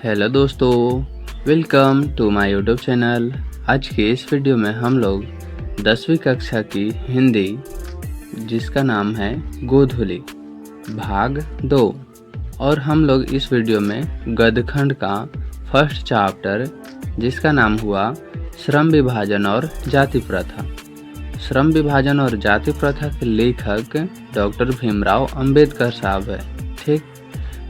Hello दोस्तों, welcome to my YouTube channel. आज के इस वीडियो में हम लोग 10वीं कक्षा की हिंदी जिसका नाम है गोधूली भाग 2 और हम लोग इस वीडियो में गद्यखंड का फर्स्ट चैप्टर जिसका नाम हुआ श्रम विभाजन और जाति प्रथा। श्रम विभाजन और जाति प्रथा के लेखक डॉक्टर भीमराव अंबेडकर साहब है। ठीक,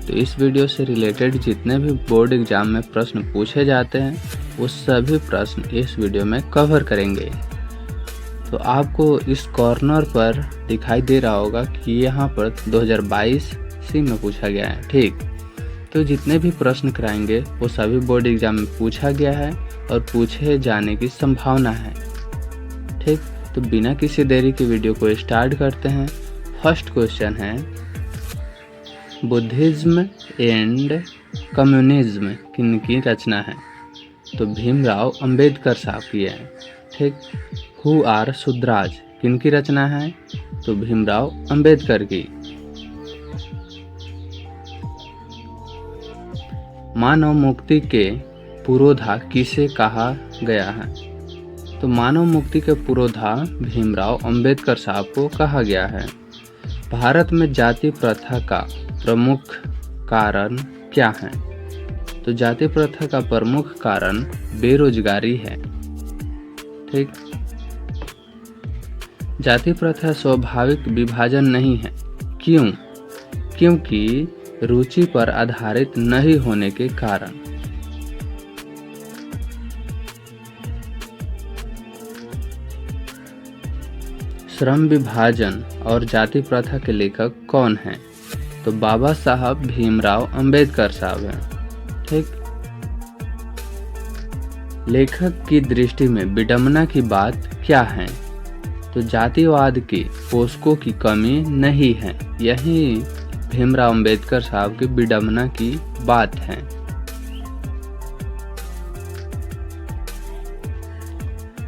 तो इस वीडियो से रिलेटेड जितने भी बोर्ड एग्जाम में प्रश्न पूछे जाते हैं वो सभी प्रश्न इस वीडियो में कवर करेंगे। तो आपको इस कॉर्नर पर दिखाई दे रहा होगा कि यहाँ पर 2022 सी में पूछा गया है। ठीक, तो जितने भी प्रश्न कराएंगे वो सभी बोर्ड एग्जाम में पूछा गया है और पूछे जाने की संभावना है। ठीक, तो बिना किसी देरी की वीडियो को स्टार्ट करते हैं। फर्स्ट क्वेश्चन है, बुद्धिज्म एंड कम्युनिज्म किनकी रचना है? तो भीमराव अंबेडकर साहब की है। ठीक, हु आर शुद्राज किनकी रचना है? तो भीमराव अंबेडकर की। मानव मुक्ति के पुरोधा किसे कहा गया है? तो मानव मुक्ति के पुरोधा भीमराव अंबेडकर साहब को कहा गया है। भारत में जाति प्रथा का प्रमुख कारण क्या है? तो जाति प्रथा का प्रमुख कारण बेरोजगारी है। ठीक, जाति प्रथा स्वाभाविक विभाजन नहीं है। क्यों? क्योंकि रुचि पर आधारित नहीं होने के कारण। श्रम विभाजन और जाति प्रथा के लेखक कौन हैं? तो बाबा साहब भीमराव अंबेडकर साहब हैं। ठीक, लेखक की दृष्टि में विडंबना की बात क्या है? तो जातिवाद के पोषकों की कमी नहीं है। यही भीमराव अंबेडकर साहब की विडंबना की बात है।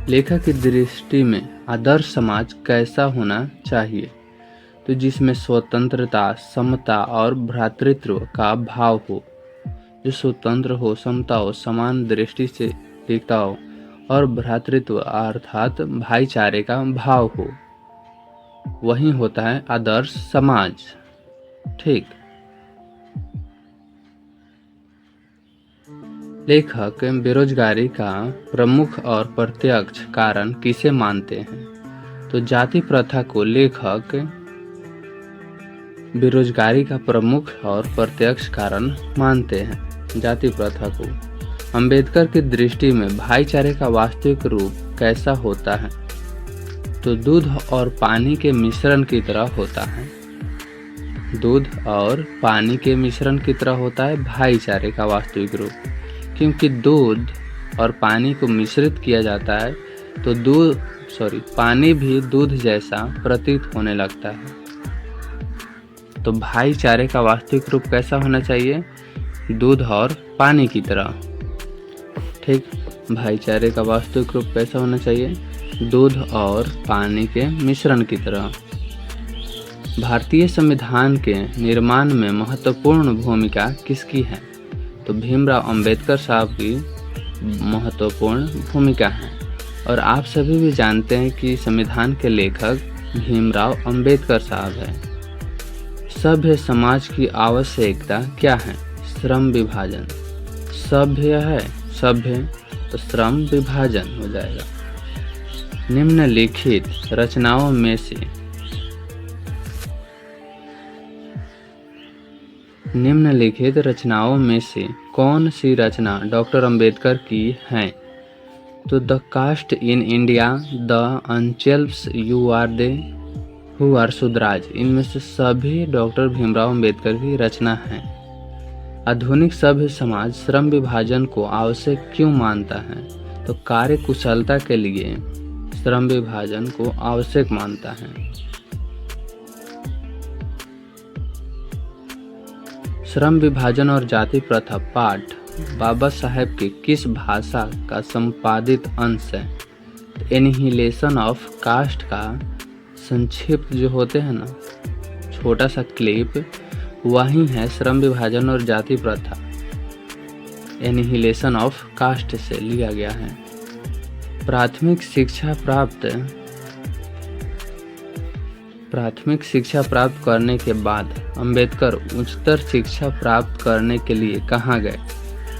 लेखक की दृष्टि में आदर्श समाज कैसा होना चाहिए? तो जिसमें स्वतंत्रता, समता और भ्रातृत्व का भाव हो, जो स्वतंत्र हो, समता हो, समान दृष्टि से देखता हो और भ्रातृत्व अर्थात भाईचारे का भाव हो, वही होता है आदर्श समाज। ठीक, लेखक बेरोजगारी का प्रमुख और प्रत्यक्ष कारण किसे मानते हैं? तो जाति प्रथा को लेखक बेरोजगारी का प्रमुख और प्रत्यक्ष कारण मानते हैं। जाति प्रथा को अंबेडकर की दृष्टि में भाईचारे का वास्तविक रूप कैसा होता है? तो दूध और पानी के मिश्रण की तरह होता है। दूध और पानी के मिश्रण की तरह होता है भाईचारे का वास्तविक रूप। क्योंकि दूध और पानी को मिश्रित किया जाता है तो पानी भी दूध जैसा प्रतीत होने लगता है। तो भाईचारे का वास्तविक रूप कैसा होना चाहिए? दूध और पानी की तरह। ठीक, भाईचारे का वास्तविक रूप कैसा होना चाहिए? दूध और पानी के मिश्रण की तरह। भारतीय संविधान के निर्माण में महत्वपूर्ण भूमिका किसकी है? तो भीमराव अंबेडकर साहब की महत्वपूर्ण भूमिका है। और आप सभी भी जानते हैं कि संविधान के लेखक भीमराव अंबेडकर साहब हैं। सभ्य समाज की आवश्यकता क्या है? श्रम विभाजन। सभ्य है, सभ्य तो श्रम विभाजन हो जाएगा। निम्नलिखित रचनाओं में से कौन सी रचना डॉक्टर अंबेडकर की है? तो the caste in India, the untouchables, who are Shudras, इनमें से सभी डॉक्टर भीमराव अंबेडकर की रचना है। आधुनिक सभ्य समाज श्रम विभाजन को आवश्यक क्यों मानता है? तो कार्य कुशलता के लिए श्रम विभाजन को आवश्यक मानता है। श्रम विभाजन और जाति प्रथा पाठ बाबा साहेब के किस भाषा का संपादित अंश है? एनिहिलेशन ऑफ कास्ट का संक्षिप्त जो होते हैं ना, छोटा सा क्लिप, वही है श्रम विभाजन और जाति प्रथा। एनिहिलेशन ऑफ कास्ट से लिया गया है। प्राथमिक शिक्षा प्राप्त करने के बाद अंबेडकर उच्चतर शिक्षा प्राप्त करने के लिए कहाँ गए?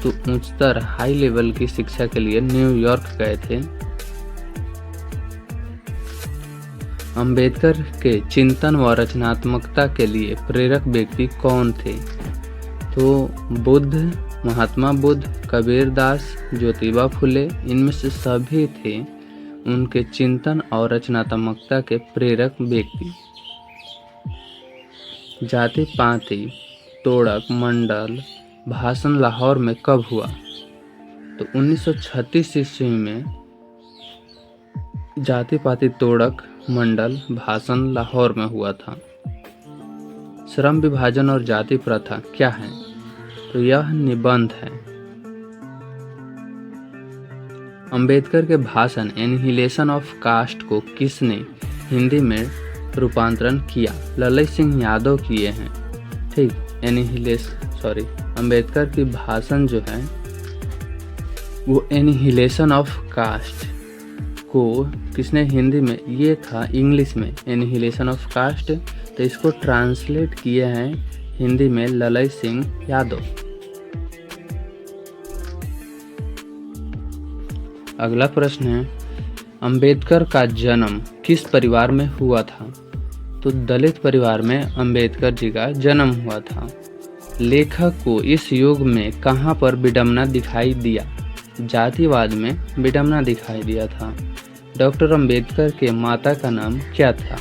तो उच्चतर हाई लेवल की शिक्षा के लिए न्यूयॉर्क गए थे। अंबेडकर के चिंतन व रचनात्मकता के लिए प्रेरक व्यक्ति कौन थे? तो बुद्ध, महात्मा बुद्ध, कबीर दास, ज्योतिबा फुले, इनमें से सभी थे उनके चिंतन और रचनात्मकता के प्रेरक व्यक्ति। जाति पाति तोड़क मंडल भाषण लाहौर में कब हुआ? तो 1936 ईस्वी में जाति पाति तोड़क मंडल भाषण लाहौर में हुआ था। श्रम विभाजन और जाति प्रथा क्या है? तो यह निबंध है। अंबेडकर के भाषण एनिहिलेशन ऑफ कास्ट को किसने हिंदी में रूपांतरण किया? ललित सिंह यादव किए हैं। ठीक, अंबेडकर की भाषण जो है वो एनिहिलेशन ऑफ कास्ट को किसने हिंदी में, ये था इंग्लिश में एनिहिलेशन ऑफ कास्ट, तो इसको ट्रांसलेट किए हैं हिंदी में ललित सिंह यादव। अगला प्रश्न है, अंबेडकर का जन्म किस परिवार में हुआ था? तो दलित परिवार में अंबेडकर जी का जन्म हुआ था। लेखक को इस युग में कहाँ पर विडंबना दिखाई दिया? जातिवाद में विडंबना दिखाई दिया था। डॉक्टर अंबेडकर के माता का नाम क्या था?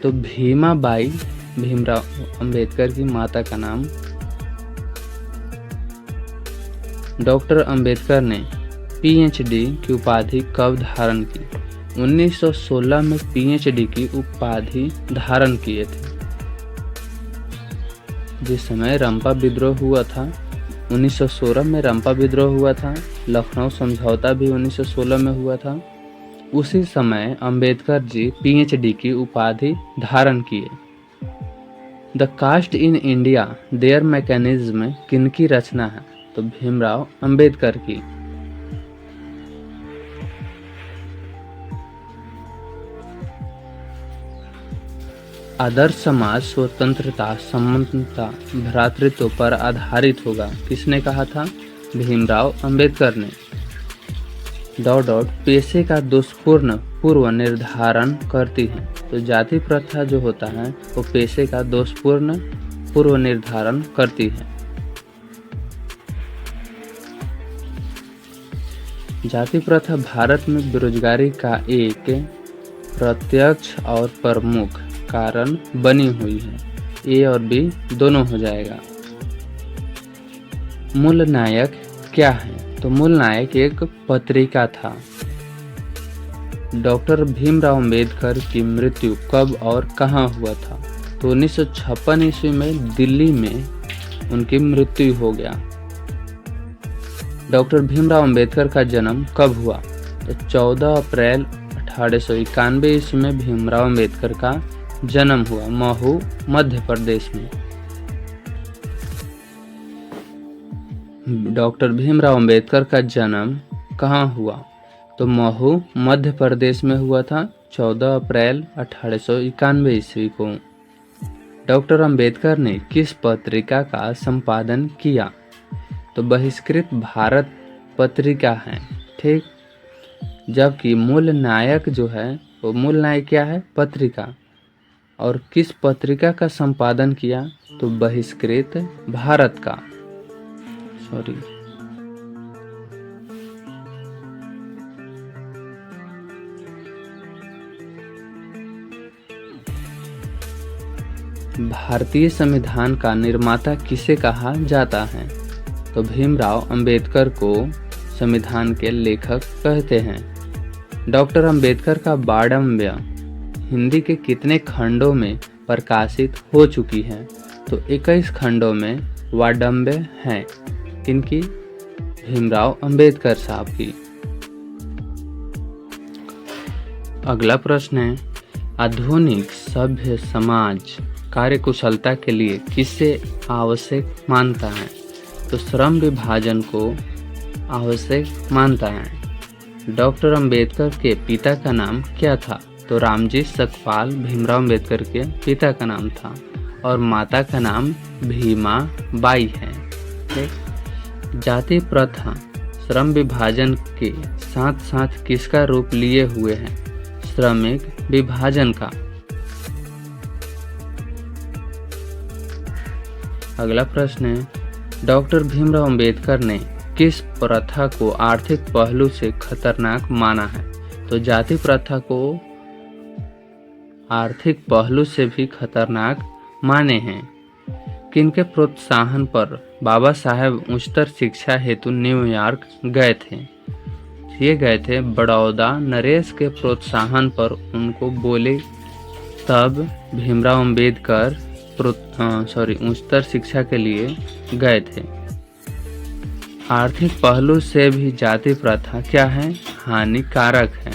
तो भीमाबाई, भीमराव अंबेडकर की माता का नाम। डॉक्टर अंबेडकर ने पीएचडी की उपाधि कब धारण की? 1916 में पीएचडी की उपाधि धारण किए थे। जिस समय रंपा विद्रोह हुआ था, 1916 में रंपा विद्रोह हुआ था, लखनऊ समझौता भी 1916 में हुआ था। उसी समय अंबेडकर जी पीएचडी की उपाधि धारण किए। The caste in India their mechanism किनकी रचना है? तो भीमराव अंबेडकर की। आदर्श समाज स्वतंत्रता, समानता, भ्रातृत्व पर आधारित होगा, किसने कहा था? भीमराव अंबेडकर ने। पेशे का दोषपूर्ण पूर्व निर्धारण करती है। तो जाति प्रथा जो होता है वो पेशे का दोषपूर्ण पूर्व निर्धारण करती है। जाति प्रथा भारत में बेरोजगारी का एक प्रत्यक्ष और प्रमुख कारण बनी हुई है। ए और बी दोनों हो जाएगा। मूल नायक क्या है? तो मूल नायक एक पत्रिका था। डॉक्टर भीमराव अंबेडकर की मृत्यु कब और कहाँ हुआ था? तो 1956 ईस्वी में दिल्ली में उनकी मृत्यु हो गया। डॉक्टर भीमराव अंबेडकर का जन्म कब हुआ? तो 14 अप्रैल 1891 ईस्वी में भीमराव अंबेडकर का जन्म हुआ, महू मध्य प्रदेश में। डॉक्टर भीमराव अंबेडकर का जन्म कहाँ हुआ? तो महू मध्य प्रदेश में हुआ था 14 अप्रैल 1891 ईस्वी को। डॉक्टर अंबेडकर ने किस पत्रिका का संपादन किया? तो बहिष्कृत भारत पत्रिका है। ठीक, जबकि मूल नायक जो है वो मूल नायक क्या है? पत्रिका। और किस पत्रिका का संपादन किया? तो बहिष्कृत भारत का। भारतीय संविधान का निर्माता किसे कहा जाता है? तो भीमराव अंबेडकर को संविधान के लेखक कहते हैं। डॉक्टर अंबेडकर का वाडम्य हिंदी के कितने खंडों में प्रकाशित हो चुकी है? तो 21 खंडों में वाडम्य हैं। किनकी? भीमराव अंबेडकर साहब की। अगला प्रश्न है, आधुनिक सभ्य समाज कार्यकुशलता के लिए किसे आवश्यक मानता है? तो श्रम विभाजन को आवश्यक मानता है। डॉक्टर अंबेडकर के पिता का नाम क्या था? तो रामजी सकपाल भीमराव अंबेडकर के पिता का नाम था और माता का नाम भीमा बाई है। जाति प्रथा श्रम विभाजन के साथ साथ किसका रूप लिए हुए है? श्रमिक विभाजन का। अगला प्रश्न है, डॉक्टर भीमराव अंबेडकर ने किस प्रथा को आर्थिक पहलू से खतरनाक माना है? तो जाति प्रथा को आर्थिक पहलू से भी खतरनाक माने हैं। किनके प्रोत्साहन पर बाबा साहेब उच्चतर शिक्षा हेतु न्यूयॉर्क गए थे? ये गए थे बड़ौदा नरेश के प्रोत्साहन पर उनको बोले, तब भीमराव अंबेडकर उच्चतर शिक्षा के लिए गए थे। आर्थिक पहलू से भी जाति प्रथा क्या है? हानिकारक है।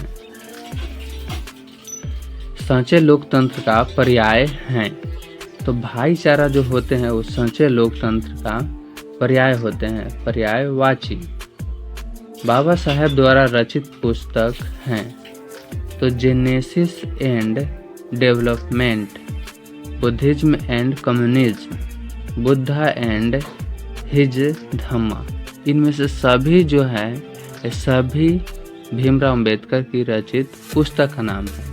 सांचे लोकतंत्र का पर्याय है? तो भाईचारा जो होते हैं वो सांचे लोकतंत्र का पर्याय होते हैं, पर्यायवाची। बाबा साहेब द्वारा रचित पुस्तक हैं? तो genesis and development, Buddhism and communism, Buddha and his Dhamma. इनमें से सभी जो है ये सभी भीमराव अंबेडकर की रचित पुस्तक का नाम है।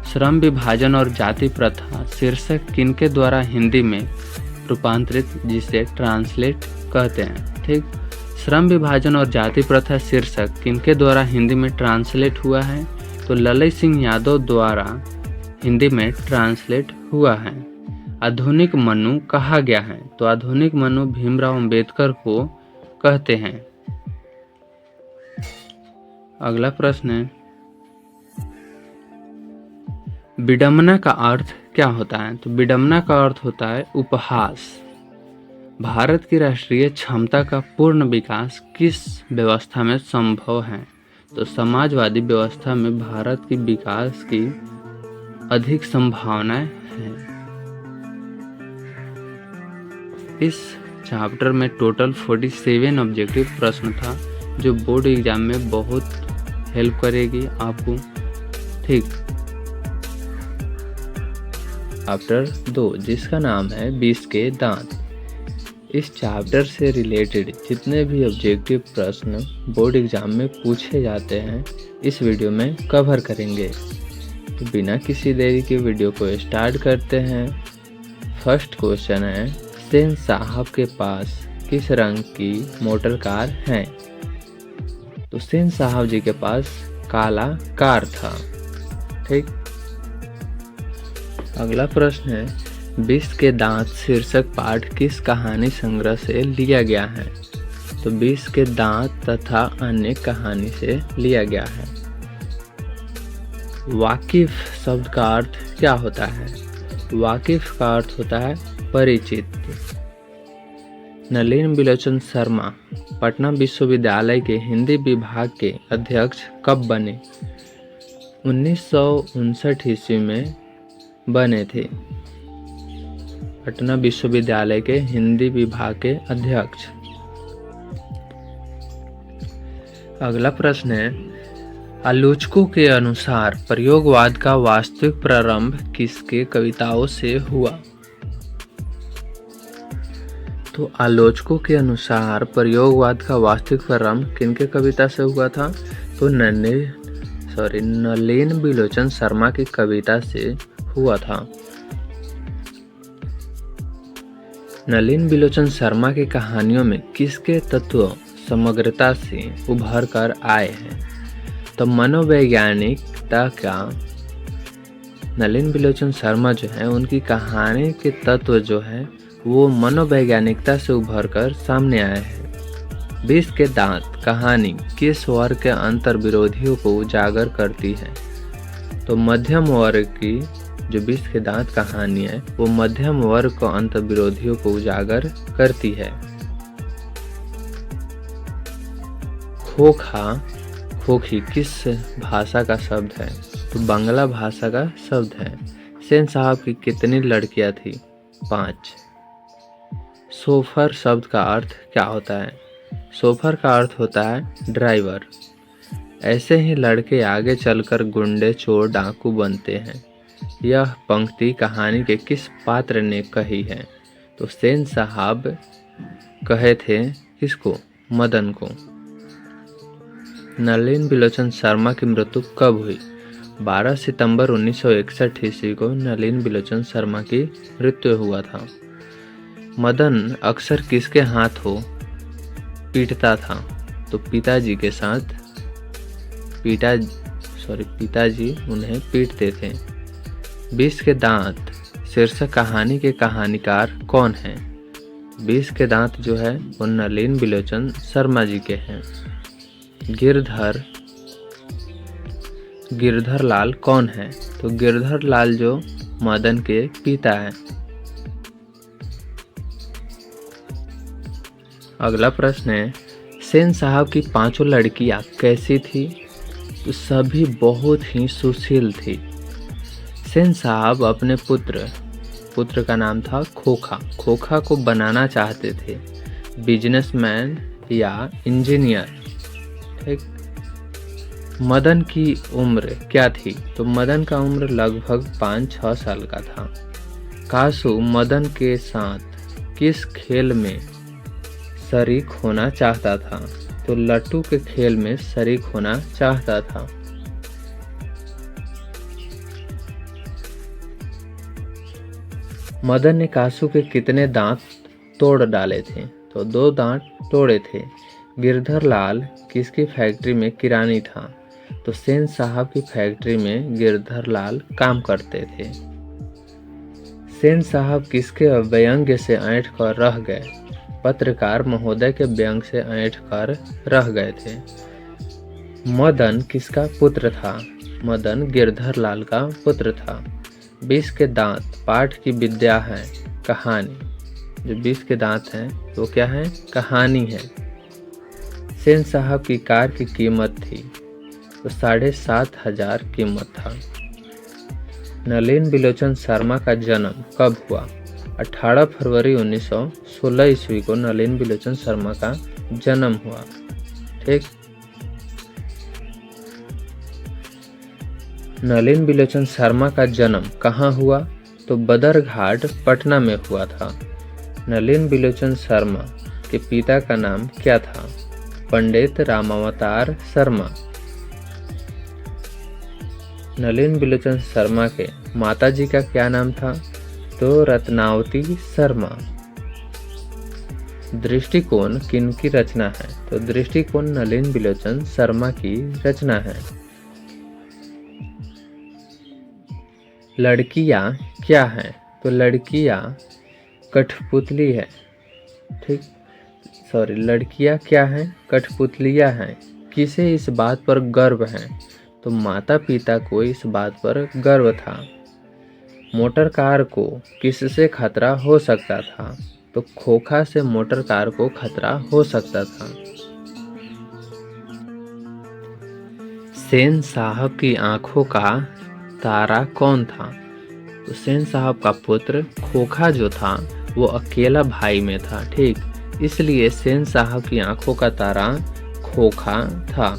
श्रम विभाजन और जाति प्रथा शीर्षक किनके द्वारा हिंदी में रूपांतरित, जिसे ट्रांसलेट कहते हैं। ठीक, श्रम विभाजन और जाति प्रथा शीर्षक किनके द्वारा हिंदी में ट्रांसलेट हुआ है? तो ललई सिंह यादव द्वारा हिंदी में ट्रांसलेट हुआ है। आधुनिक मनु कहा गया है? तो आधुनिक मनु भीमराव अंबेडकर को कहते हैं। अगला प्रश्न है, विडंबना का अर्थ क्या होता है? तो विडंबना का अर्थ होता है उपहास। भारत की राष्ट्रीय क्षमता का पूर्ण विकास किस व्यवस्था में संभव है? तो समाजवादी व्यवस्था में भारत की विकास की अधिक संभावनाएं हैं। इस चैप्टर में टोटल 47 ऑब्जेक्टिव प्रश्न था जो बोर्ड एग्जाम में बहुत हेल्प करेगी आपको। ठीक, चैप्टर 2 जिसका नाम है 20 के दांत। इस चैप्टर से रिलेटेड जितने भी ऑब्जेक्टिव प्रश्न बोर्ड एग्जाम में पूछे जाते हैं इस वीडियो में कवर करेंगे। तो बिना किसी देरी के वीडियो को स्टार्ट करते हैं। फर्स्ट क्वेश्चन है, सेन साहब के पास किस रंग की मोटर कार है? तो सेन साहब जी के पास काला कार था। ठीक, अगला प्रश्न है, 20 के दांत शीर्षक पाठ किस कहानी संग्रह से लिया गया है? तो 20 के दांत तथा अन्य कहानी से लिया गया है। वाकिफ शब्द का अर्थ क्या होता है? वाकिफ का अर्थ होता है परिचित। नलिन बिलोचन शर्मा पटना विश्वविद्यालय के हिंदी विभाग के अध्यक्ष कब बने? 1959 ईस्वी में बने थे। पटना विश्वविद्यालय के हिंदी विभाग के अध्यक्ष। अगला प्रश्न है, आलोचकों के अनुसार प्रयोगवाद का वास्तविक प्रारंभ किसके कविताओं से हुआ? तो आलोचकों के अनुसार प्रयोगवाद का वास्तविक प्रारंभ किनके कविता से हुआ था? तो नलिन बिलोचन शर्मा की कविता से हुआ था। नलिन बिलोचन शर्मा की कहानियों में किसके तत्व समग्रता से उभर कर आए हैं? तो मनोवैज्ञानिकता का नलिन बिलोचन शर्मा जो है उनकी कहानी के तत्व जो है वो मनोवैज्ञानिकता से उभर कर सामने आए हैं। 20 के दांत कहानी किस वर्ग के अंतर विरोधियों को उजागर करती है? तो मध्यम वर्ग की जो 20 के दांत कहानी है वो मध्यम वर्ग को अंतर विरोधियों को उजागर करती है। खोखा खोखी किस भाषा का शब्द है? तो बांग्ला भाषा का शब्द है। सेन साहब की कितनी लड़कियां थी? 5। सोफर शब्द का अर्थ क्या होता है? सोफर का अर्थ होता है ड्राइवर। ऐसे ही लड़के आगे चलकर गुंडे, चोर, डाकू बनते हैं। यह पंक्ति कहानी के किस पात्र ने कही है? तो सेन साहब कहे थे किसको? मदन को। नलिन बिलोचन शर्मा की मृत्यु कब हुई? 12 सितंबर 1961 ईस्वी को नलिन बिलोचन शर्मा की मृत्यु हुआ था। मदन अक्सर किसके हाथों पीटता था? तो पिताजी के साथ। पिताजी उन्हें पीटते थे। 20 के दांत शीर्षक कहानी के कहानीकार कौन हैं? 20 के दांत जो है वो नलिन बिलोचन शर्मा जी के हैं। गिरधर लाल कौन है? तो गिरधर लाल जो मदन के पिता हैं। अगला प्रश्न है, सेन साहब की 5 लड़कियां कैसी थी? तो सभी बहुत ही सुशील थी। सेन साहब अपने पुत्र का नाम था खोखा को बनाना चाहते थे, बिजनेसमैन या इंजीनियर। ठीक। मदन की उम्र क्या थी? तो मदन का उम्र लगभग 5-6 साल का था। कासू मदन के साथ किस खेल में शरीक होना चाहता था? तो लट्टू के खेल में शरीक होना चाहता था। मदन ने कासू के कितने दांत तोड़ डाले थे? तो 2 दांत तोड़े थे। गिरधर लाल किसकी फैक्ट्री में किरानी था? तो सेन साहब की फैक्ट्री में गिरधर लाल काम करते थे। सेन साहब किसके व्यंग्य से ऐंठ कर रह गए? पत्रकार महोदय के व्यंग से ऐंठ कर रह गए थे। मदन किसका पुत्र था? मदन गिरधर लाल का पुत्र था। 20 के दांत पाठ की विद्या है, कहानी। जो 20 के दांत हैं वो क्या है? कहानी है। सेन साहब की कार की कीमत थी तो 7,500 कीमत था। नलिन बिलोचन शर्मा का जन्म कब हुआ? 18 फरवरी 1916 ईस्वी को नलिन बिलोचन शर्मा का जन्म हुआ। ठीक। नलिन बिलोचन शर्मा का जन्म कहाँ हुआ? तो बदरघाट पटना में हुआ था। नलिन बिलोचन शर्मा के पिता का नाम क्या था? पंडित रामावतार शर्मा। नलिन बिलोचन शर्मा के माताजी का क्या नाम था? तो रत्नावती शर्मा। दृष्टिकोण किनकी रचना है? तो दृष्टिकोण नलिन बिलोचन शर्मा की रचना है। लड़कियां क्या हैं? तो लड़कियां कठपुतली है। ठीक। लड़कियां क्या हैं? कठपुतलियां हैं। किसे इस बात पर गर्व है? तो माता पिता को इस बात पर गर्व था। मोटर कार को किससे खतरा हो सकता था? तो खोखा से मोटर कार को खतरा हो सकता था। सेन साहब की आंखों का तारा कौन था? तो सेन साहब का पुत्र खोखा जो था वो अकेला भाई में था। ठीक। इसलिए सेन साहब की आंखों का तारा खोखा था।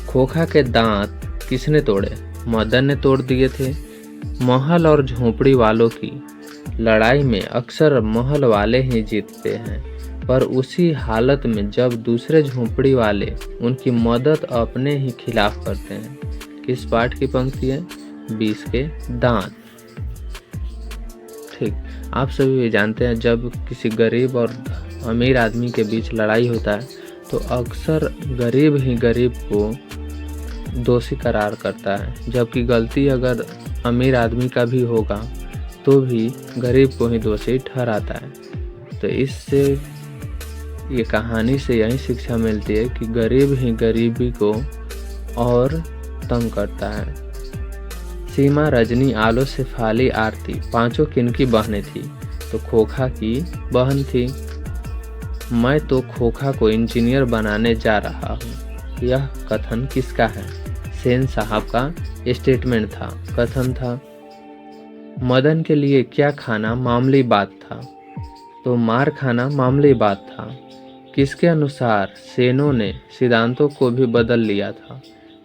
खोखा के दांत किसने तोड़े? मदन ने तोड़ दिए थे। महल और झोपड़ी वालों की लड़ाई में अक्सर महल वाले ही जीतते हैं, पर उसी हालत में जब दूसरे झोपड़ी वाले उनकी मदद अपने ही खिलाफ करते हैं। किस पाठ की पंक्ति है? 20 के दांत। ठीक। आप सभी भी जानते हैं जब किसी गरीब और अमीर आदमी के बीच लड़ाई होता है तो अक्सर गरीब ही गरीब को दोषी करार करता है, जबकि गलती अगर अमीर आदमी का भी होगा तो भी गरीब को ही दोषी ठहराता है। तो इससे ये कहानी से यही शिक्षा मिलती है कि गरीब ही गरीबी को और तंग करता है। सीमा, रजनी, आलो, शेफाली, आरती पांचों किनकी बहनें थी? तो खोखा की बहन थी। मैं तो खोखा को इंजीनियर बनाने जा रहा हूँ, यह कथन किसका है? सेन साहब का स्टेटमेंट था, कथन था। मदन के लिए क्या खाना मामूली बात था? तो मार खाना मामूली बात था। किसके अनुसार सेनों ने सिद्धांतों को भी बदल लिया था?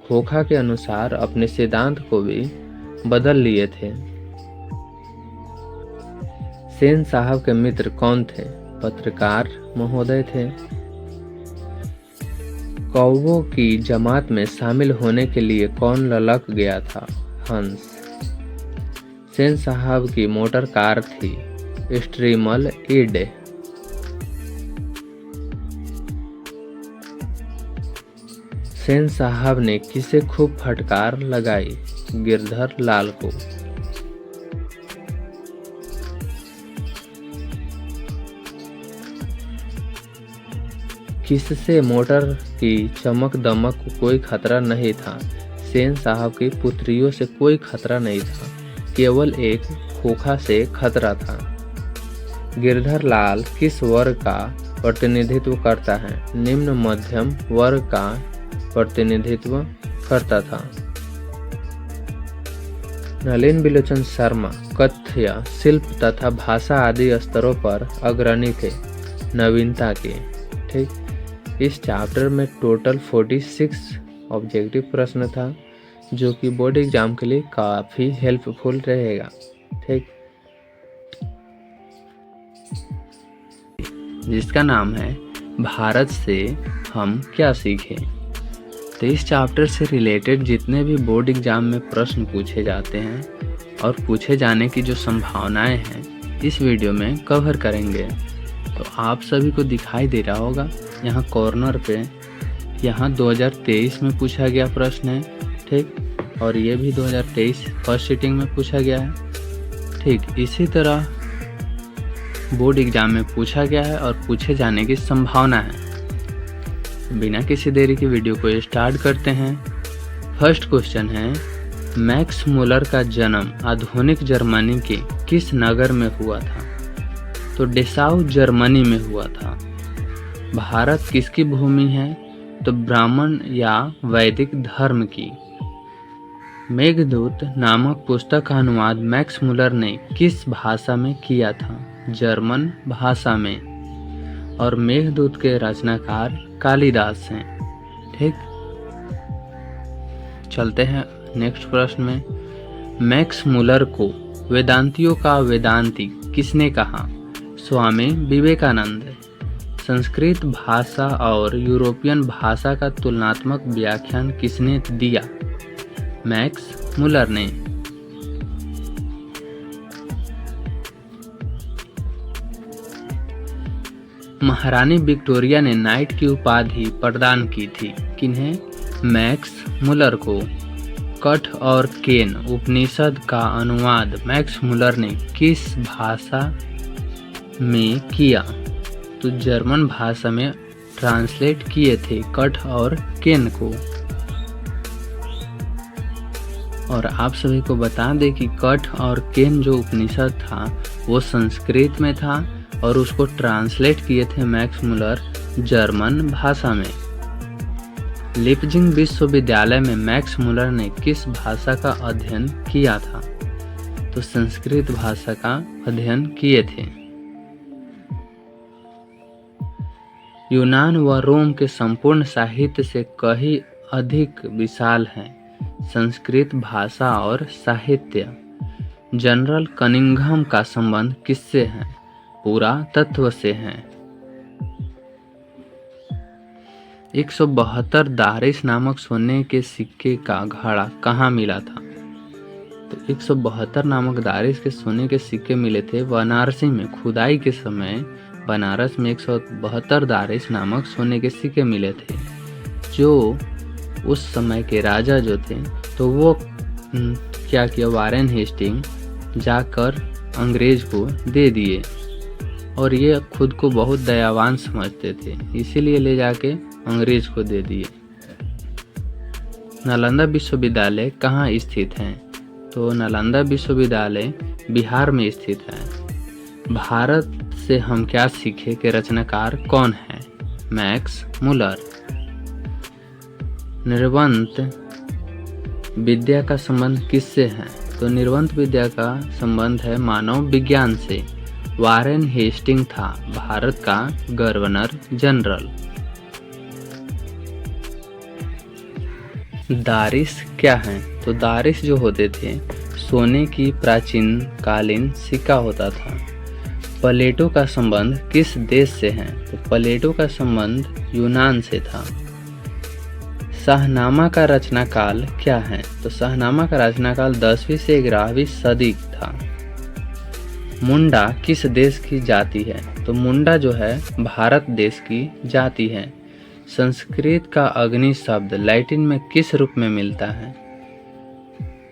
खोखा के अनुसार अपने सिद्धांत को भी बदल लिए थे। सेन साहब के मित्र कौन थे? पत्रकार महोदय थे। कौवों की जमात में शामिल होने के लिए कौन ललक गया था? हंस। सेन साहब की मोटर कार थी स्ट्रीमल ईड। सेन साहब ने किसे खूब फटकार लगाई? गिरधर लाल को। किससे मोटर की चमक दमक को कोई खतरा नहीं था? सेन साहब की पुत्रियों से कोई खतरा नहीं था, केवल एक खोखा से खतरा था। गिरधर लाल किस वर्ग का प्रतिनिधित्व करता है? निम्न मध्यम वर्ग का प्रतिनिधित्व करता था। नलिन बिलोचन शर्मा कथ्य, शिल्प तथा भाषा आदि स्तरों पर अग्रणी थे नवीनता के। ठीक, इस चैप्टर में टोटल 46 ऑब्जेक्टिव प्रश्न था, जो कि बोर्ड एग्जाम के लिए काफ़ी हेल्पफुल रहेगा। ठीक, जिसका नाम है भारत से हम क्या सीखें। तो इस चैप्टर से रिलेटेड जितने भी बोर्ड एग्जाम में प्रश्न पूछे जाते हैं और पूछे जाने की जो संभावनाएं हैं, इस वीडियो में कवर करेंगे। तो आप सभी को दिखाई दे रहा होगा यहाँ कॉर्नर पे, यहाँ 2023 में पूछा गया प्रश्न है। ठीक, और ये भी 2023 फर्स्ट सिटिंग में पूछा गया है। ठीक, इसी तरह बोर्ड एग्जाम में पूछा गया है और पूछे जाने की संभावना है। बिना किसी देरी की वीडियो को स्टार्ट करते हैं। फर्स्ट क्वेश्चन है, मैक्स मूलर का जन्म आधुनिक जर्मनी के किस नगर में हुआ था? तो डेसाउ जर्मनी में हुआ था। भारत किसकी भूमि है? तो ब्राह्मण या वैदिक धर्म की। मेघदूत नामक पुस्तक का अनुवाद मैक्स मूलर ने किस भाषा में किया था? जर्मन भाषा में। और मेघदूत के रचनाकार कालिदास हैं। ठीक, चलते हैं नेक्स्ट प्रश्न में। मैक्स मूलर को वेदांतियों का वेदांती किसने कहा? स्वामी विवेकानंद। संस्कृत भाषा और यूरोपियन भाषा का तुलनात्मक व्याख्यान किसने दिया? मैक्स मूलर ने। महारानी विक्टोरिया ने नाइट की उपाधि प्रदान की थी किन्हें? मैक्स मूलर को। कठ और केन उपनिषद का अनुवाद मैक्स मूलर ने किस भाषा में किया? तो जर्मन भाषा में ट्रांसलेट किए थे कठ और केन को। और आप सभी को बता दें कि कठ और केन जो उपनिषद था वो संस्कृत में था और उसको ट्रांसलेट किए थे मैक्स मूलर जर्मन भाषा में। लिपजिंग विश्वविद्यालय में मैक्स मूलर ने किस भाषा का अध्ययन किया था? तो संस्कृत भाषा का अध्ययन किए थे। यूनान व रोम के संपूर्ण साहित्य से कहीं अधिक विशाल है संस्कृत भाषा और साहित्य। जनरल कनिंघम का संबंध किससे है? पुरातत्व से है। 172 दारिश नामक सोने के सिक्के का घड़ा कहाँ मिला था? तो 172 नामक दारिश के सोने के सिक्के मिले थे वाराणसी में। खुदाई के समय बनारस में 172 दारिश नामक सोने के सिक्के मिले थे, जो उस समय के राजा जो थे तो वो क्या किया, वारेन हेस्टिंग जाकर अंग्रेज को दे दिए और ये खुद को बहुत दयावान समझते थे, इसीलिए ले जाके अंग्रेज को दे दिए। नालंदा विश्वविद्यालय कहाँ स्थित है? तो नालंदा विश्वविद्यालय बिहार में स्थित है। भारत से हम क्या सीखे के रचनाकार कौन है? Max Muller. निर्वंत विद्या का संबंध किससे है? तो निर्बंध विद्या का संबंध है मानव विज्ञान से। वारेन हेस्टिंग था भारत का गवर्नर जनरल। दारिस क्या हैं? तो दारिस जो होते थे सोने की प्राचीन कालीन सिक्का होता था। प्लेटो का संबंध किस देश से है? तो प्लेटो का संबंध यूनान से था। शाहनामा का रचना काल क्या है? तो शाहनामा का रचना काल 10वीं से 11वीं सदी था। मुंडा किस देश की जाति है? तो मुंडा जो है भारत देश की जाति है। संस्कृत का अग्नि शब्द लैटिन में किस रूप में मिलता है?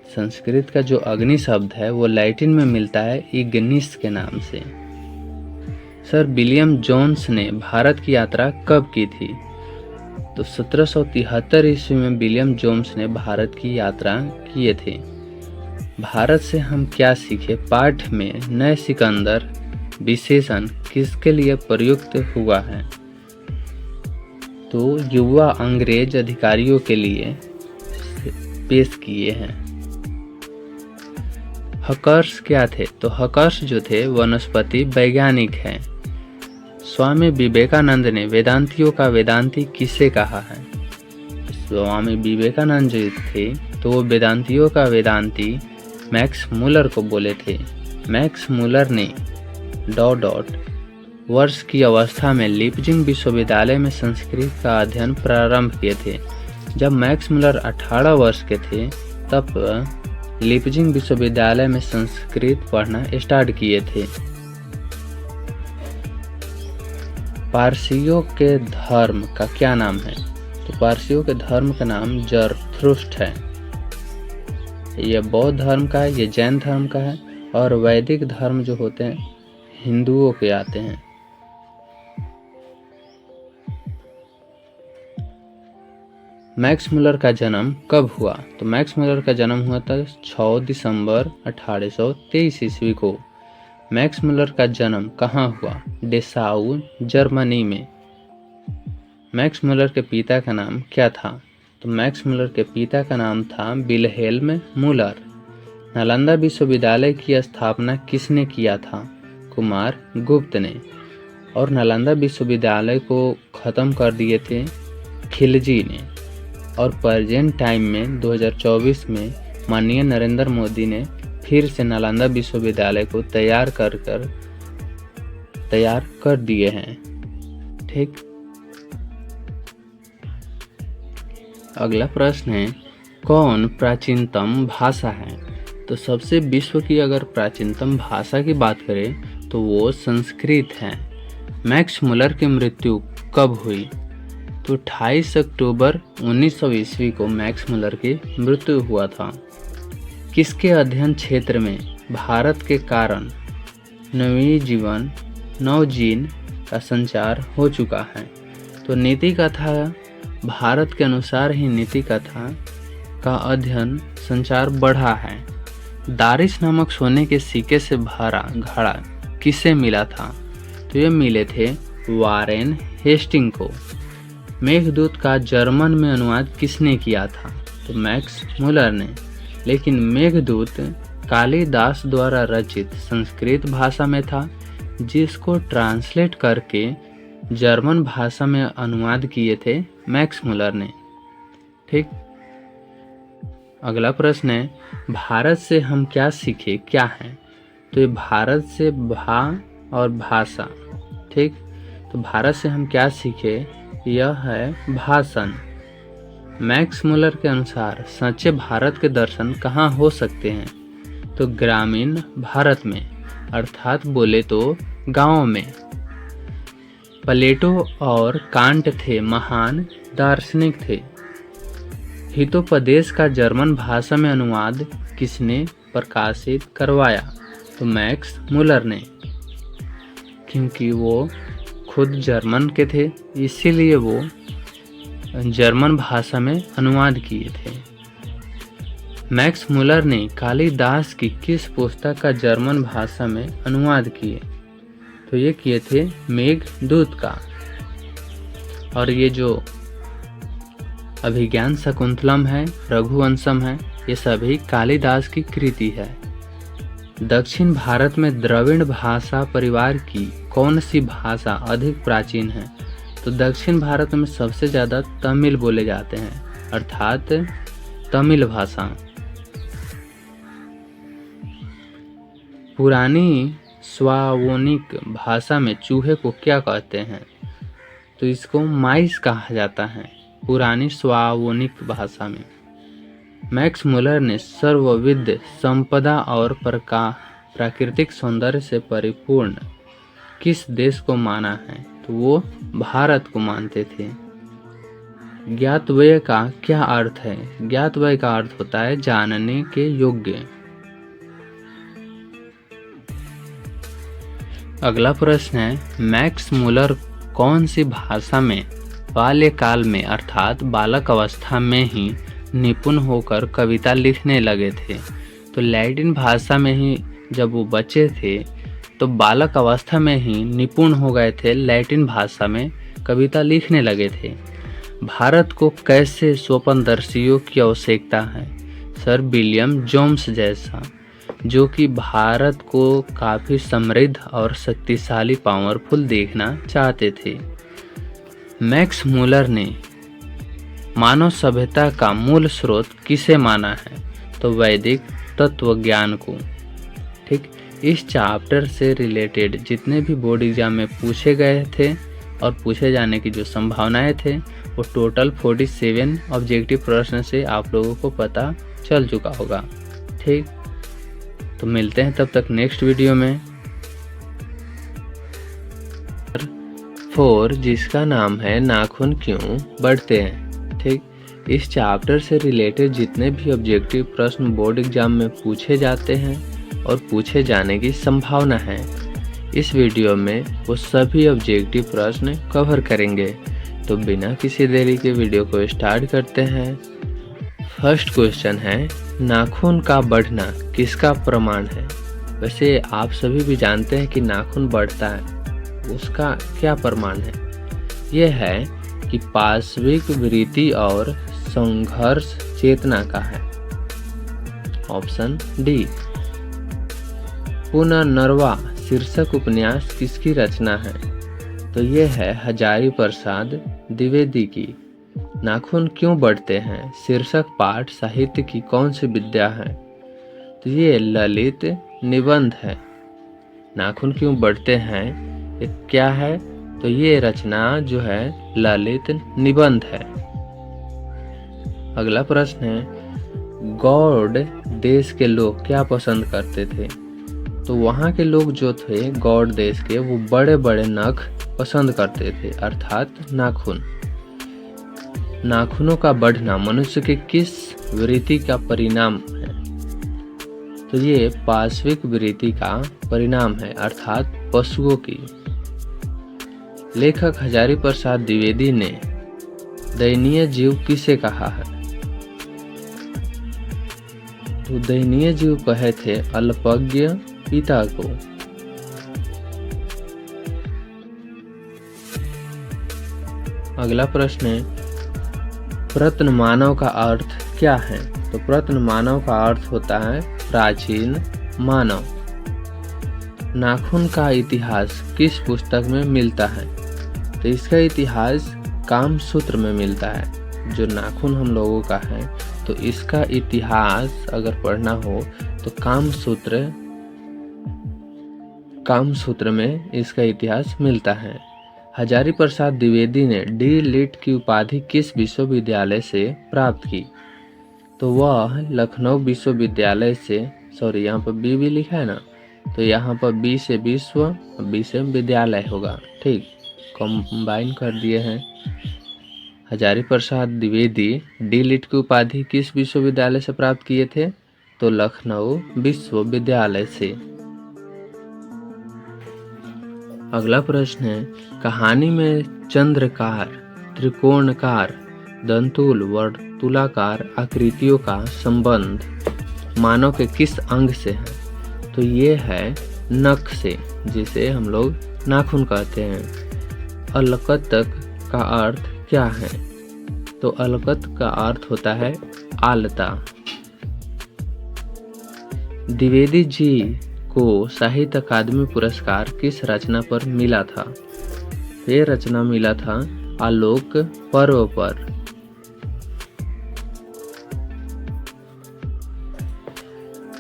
संस्कृत का जो अग्नि शब्द है वो लैटिन में मिलता है इग्निस के नाम से। सर विलियम जोन्स ने भारत की यात्रा कब की थी? तो 1773 ईस्वी में विलियम जोन्स ने भारत की यात्रा किए थे। भारत से हम क्या सीखे पाठ में नए सिकंदर विशेषण किसके लिए प्रयुक्त हुआ है? तो युवा अंग्रेज अधिकारियों के लिए पेश किए हैं। हकर्स क्या थे? तो हकर्स जो थे वनस्पति वैज्ञानिक हैं। स्वामी विवेकानंद ने वेदांतियों का वेदांती किसे कहा है? स्वामी विवेकानंद जो थे तो वो वेदांतियों का वेदांती मैक्स मूलर को बोले थे। मैक्स मूलर ने ... वर्ष की अवस्था में लीपजिंग विश्वविद्यालय में संस्कृत का अध्ययन प्रारंभ किए थे। जब मैक्स मूलर 18 वर्ष के थे तब लीपजिंग विश्वविद्यालय में संस्कृत पढ़ना स्टार्ट किए थे। पारसियों के धर्म का क्या नाम है? तो पारसियों के धर्म का नाम जरथुस्ट्र है। यह बौद्ध धर्म का है, ये जैन धर्म का है और वैदिक धर्म जो होते हैं हिंदुओं के आते हैं। मैक्स मूलर का जन्म कब हुआ? तो मैक्स मूलर का जन्म हुआ था 6 दिसंबर 1823 ईस्वी को। मैक्स मूलर का जन्म कहाँ हुआ? डेसाउ जर्मनी में। मैक्स मूलर के पिता का नाम क्या था? तो मैक्स मूलर के पिता का नाम था विल्हेल्म मूलर। नालंदा विश्वविद्यालय की स्थापना किसने किया था? कुमार गुप्त ने। और नालंदा विश्वविद्यालय को ख़त्म कर दिए थे खिलजी ने। और प्रेजेंट टाइम में 2024 में माननीय नरेंद्र मोदी ने फिर से नालंदा विश्वविद्यालय को तैयार कर दिए हैं। ठीक। अगला प्रश्न है कौन प्राचीनतम भाषा है? तो सबसे विश्व की अगर प्राचीनतम भाषा की बात करें तो वो संस्कृत है। मैक्स मूलर की मृत्यु कब हुई? तो 28 अक्टूबर 1900 ईस्वी को मैक्स मूलर की मृत्यु हुआ था। किसके अध्ययन क्षेत्र में भारत के कारण नवजीन का संचार हो चुका है? तो नीति कथा भारत के अनुसार ही नीति कथा का अध्ययन संचार बढ़ा है। दारिस नामक सोने के सिक्के से भरा घड़ा किसे मिला था? तो ये मिले थे वारेन हेस्टिंग को। मेघदूत का जर्मन में अनुवाद किसने किया था? तो मैक्स मूलर ने। लेकिन मेघदूत कालिदास द्वारा रचित संस्कृत भाषा में था जिसको ट्रांसलेट करके जर्मन भाषा में अनुवाद किए थे मैक्स मूलर ने। ठीक। अगला प्रश्न है भारत से हम क्या सीखे क्या है? तो ये भारत से भा और भाषा। ठीक। तो भारत से हम क्या सीखे यह है भाषण। मैक्स मूलर के अनुसार सच्चे भारत के दर्शन कहाँ हो सकते हैं? तो ग्रामीण भारत में, अर्थात बोले तो गाँव में। प्लेटो और कांट थे महान दार्शनिक थे। हितोपदेश का जर्मन भाषा में अनुवाद किसने प्रकाशित करवाया? तो मैक्स मूलर ने। क्योंकि वो खुद जर्मन के थे इसीलिए वो जर्मन भाषा में अनुवाद किए थे। मैक्स मूलर ने कालिदास की किस पुस्तक का जर्मन भाषा में अनुवाद किए? तो ये किए थे मेघदूत का। और ये जो अभिज्ञान शकुंतलम है, रघुवंशम है, ये सभी कालिदास की कृति है। दक्षिण भारत में द्रविड़ भाषा परिवार की कौन सी भाषा अधिक प्राचीन है? तो दक्षिण भारत में सबसे ज़्यादा तमिल बोले जाते हैं, अर्थात तमिल भाषा। पुरानी स्लावोनिक भाषा में चूहे को क्या कहते हैं? तो इसको माइस कहा जाता है पुरानी स्लावोनिक भाषा में। मैक्स मुलर ने सर्वविध संपदा और प्राकृतिक सौंदर्य से परिपूर्ण किस देश को माना है? तो वो भारत को मानते थे। ज्ञातव्य का क्या अर्थ है? ज्ञातव्य का अर्थ होता है जानने के योग्य। अगला प्रश्न है, मैक्स मुलर कौन सी भाषा में बाल्यकाल में अर्थात बालक अवस्था में ही निपुण होकर कविता लिखने लगे थे? तो लैटिन भाषा में ही जब वो बच्चे थे तो बालक अवस्था में ही निपुण हो गए थे, लैटिन भाषा में कविता लिखने लगे थे। भारत को कैसे स्वप्नदर्शियों की आवश्यकता है? सर विलियम जोन्स जैसा, जो कि भारत को काफ़ी समृद्ध और शक्तिशाली पावरफुल देखना चाहते थे। मैक्स मुलर ने मानव सभ्यता का मूल स्रोत किसे माना है? तो वैदिक तत्वज्ञान को। ठीक, इस चैप्टर से रिलेटेड जितने भी बोर्ड एग्जाम में पूछे गए थे और पूछे जाने की जो संभावनाएं थे वो टोटल 47 ऑब्जेक्टिव प्रश्न से आप लोगों को पता चल चुका होगा। ठीक, तो मिलते हैं तब तक नेक्स्ट वीडियो में। 4 जिसका नाम है नाखून क्यों बढ़ते हैं। ठीक, इस चैप्टर से रिलेटेड जितने भी ऑब्जेक्टिव प्रश्न बोर्ड एग्जाम में पूछे जाते हैं और पूछे जाने की संभावना है, इस वीडियो में वो सभी ऑब्जेक्टिव प्रश्न कवर करेंगे। तो बिना किसी देरी के वीडियो को स्टार्ट करते हैं। फर्स्ट क्वेश्चन है, नाखून का बढ़ना किसका प्रमाण है? वैसे आप सभी भी जानते हैं कि नाखून बढ़ता है, उसका क्या प्रमाण है? यह है कि पार्श्विक वृत्ति और संघर्ष चेतना का है। Option D. पुनर्नवा शीर्षक उपन्यास किसकी रचना है? तो ये है हजारी प्रसाद द्विवेदी की। नाखून क्यों बढ़ते हैं शीर्षक पाठ साहित्य की कौन सी विद्या है? तो ये ललित निबंध है। नाखून क्यों बढ़ते हैं ये क्या है? तो ये रचना जो है ललित निबंध है। अगला प्रश्न है, गौड़ देश के लोग क्या पसंद करते थे? तो वहाँ के लोग जो थे गौड़ देश के, वो बड़े बड़े नख पसंद करते थे, अर्थात नाखून। नाखूनों का बढ़ना मनुष्य के किस वृत्ति का परिणाम है? तो ये पार्श्विक वृत्ति का परिणाम है, अर्थात पशुओं की। लेखक हजारी प्रसाद द्विवेदी ने दयनीय जीव किसे कहा है? तो दयनीय जीव कहे थे अल्पज्ञ पिता को। अगला प्रश्न है, प्रत्न मानव का अर्थ क्या है? तो प्रत्न मानव का अर्थ होता है प्राचीन मानव। नाखून का इतिहास किस पुस्तक में मिलता है? तो इसका इतिहास कामसूत्र में मिलता है। जो नाखून हम लोगों का है तो इसका इतिहास अगर पढ़ना हो तो कामसूत्र में इसका इतिहास मिलता है। हजारी प्रसाद द्विवेदी ने डी लिट की उपाधि किस विश्वविद्यालय से प्राप्त की? तो वह लखनऊ विश्वविद्यालय से, सॉरी यहाँ पर बी भी लिखा है ना, तो यहाँ पर बी से विश्व, बी से विद्यालय होगा। ठीक, कंबाइन कर दिए हैं। हजारी प्रसाद द्विवेदी डी लिट की उपाधि किस विश्वविद्यालय से प्राप्त किए थे? तो लखनऊ विश्वविद्यालय से। अगला प्रश्न है, कहानी में चंद्रकार, त्रिकोणकार, दंतुल, वर्तुलाकार आकृतियों का संबंध मानव के किस अंग से है? तो ये है नख से, जिसे हम लोग नाखून कहते हैं। अलकत का अर्थ क्या है? तो अलकत का अर्थ होता है आलता। द्विवेदी जी को साहित्य अकादमी पुरस्कार किस रचना पर मिला था? ये रचना मिला था आलोक पर्व पर।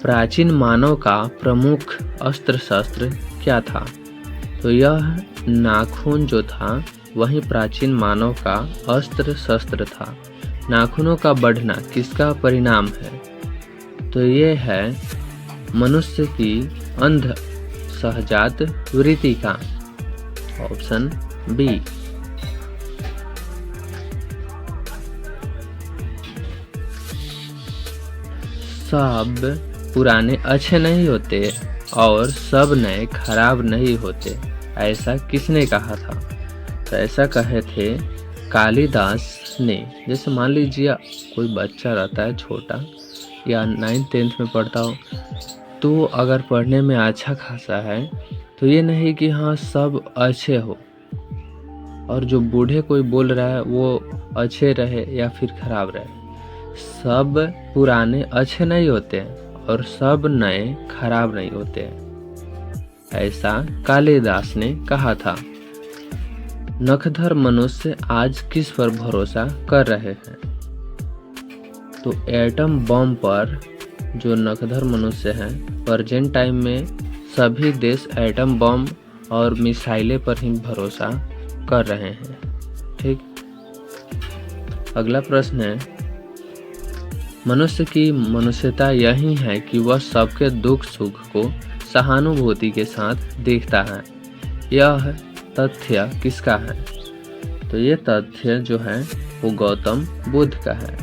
प्राचीन मानव का प्रमुख अस्त्र शस्त्र क्या था? तो यह नाखून जो था वही प्राचीन मानव का अस्त्र शस्त्र था। नाखूनों का बढ़ना किसका परिणाम है? तो ये है मनुष्य की अंध सहजात वृत्ति का। Option B. सब पुराने अच्छे नहीं होते और सब नए खराब नहीं होते, ऐसा किसने कहा था? तो ऐसा कहे थे कालिदास ने। जैसे मान लीजिए कोई बच्चा रहता है छोटा या 9th-10th में पढ़ता हो, तो अगर पढ़ने में अच्छा खासा है तो ये नहीं कि हाँ सब अच्छे हो, और जो बूढ़े कोई बोल रहा है वो अच्छे रहे या फिर खराब रहे। सब पुराने अच्छे नहीं होते और सब नए खराब नहीं होते, ऐसा कालिदास ने कहा था। नखधर मनुष्य आज किस पर भरोसा कर रहे हैं? तो एटम बम पर जो नखधर मनुष्य हैं, प्रेजेंट टाइम में सभी देश एटम बम और मिसाइलें पर ही भरोसा कर रहे हैं। ठीक, अगला प्रश्न है, मनुष्य की मनुष्यता यही है कि वह सबके दुख सुख को सहानुभूति के साथ देखता है। यह तथ्य किसका है? तो ये तथ्य जो है वो गौतम बुद्ध का है।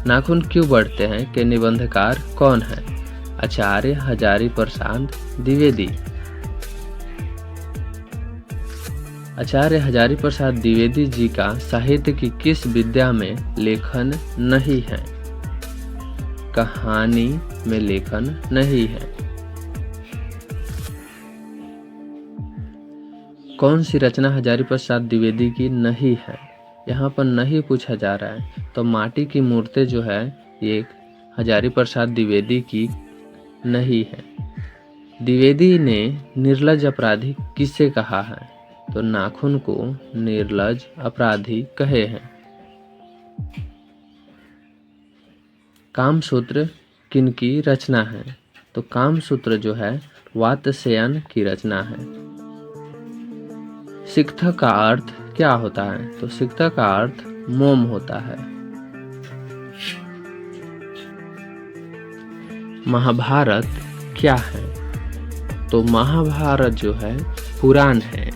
नाखून क्यों बढ़ते हैं के निबंधकार कौन है? आचार्य हजारी प्रसाद द्विवेदी। आचार्य हजारी प्रसाद द्विवेदी जी का साहित्य की किस विद्या में लेखन नहीं है? कहानी में लेखन नहीं है। कौन सी रचना हजारी प्रसाद द्विवेदी की नहीं है? यहाँ पर नहीं पूछा जा रहा है, तो माटी की मूर्तें जो है ये हजारी प्रसाद द्विवेदी की नहीं है। द्विवेदी ने निर्लज अपराधी किसे कहा है? तो नाखून को निर्लज अपराधी कहे हैं। कामसूत्र किनकी रचना है? तो कामसूत्र जो है वात्स्ययन की रचना है। सिक्थ का अर्थ क्या होता है? तो सिक्थ का अर्थ मोम होता है। महाभारत क्या है? तो महाभारत जो है पुराण है।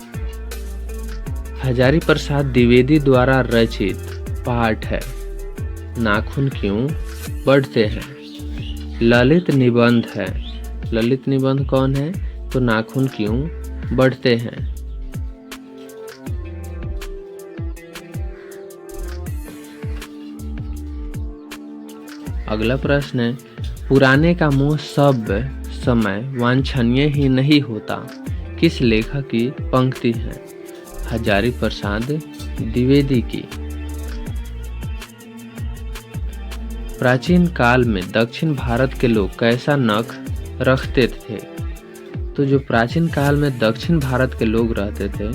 हजारी प्रसाद द्विवेदी द्वारा रचित पाठ है। नाखून क्यों बढ़ते हैं? ललित निबंध है। ललित निबंध कौन है? तो नाखून क्यों बढ़ते हैं। अगला प्रश्न है, पुराने का मुंह सब समय वांछनीय ही नहीं होता, किस लेखक की पंक्ति है? हजारी प्रसाद द्विवेदी की। प्राचीन काल में दक्षिण भारत के लोग कैसा नख रखते थे? तो जो प्राचीन काल में दक्षिण भारत के लोग रहते थे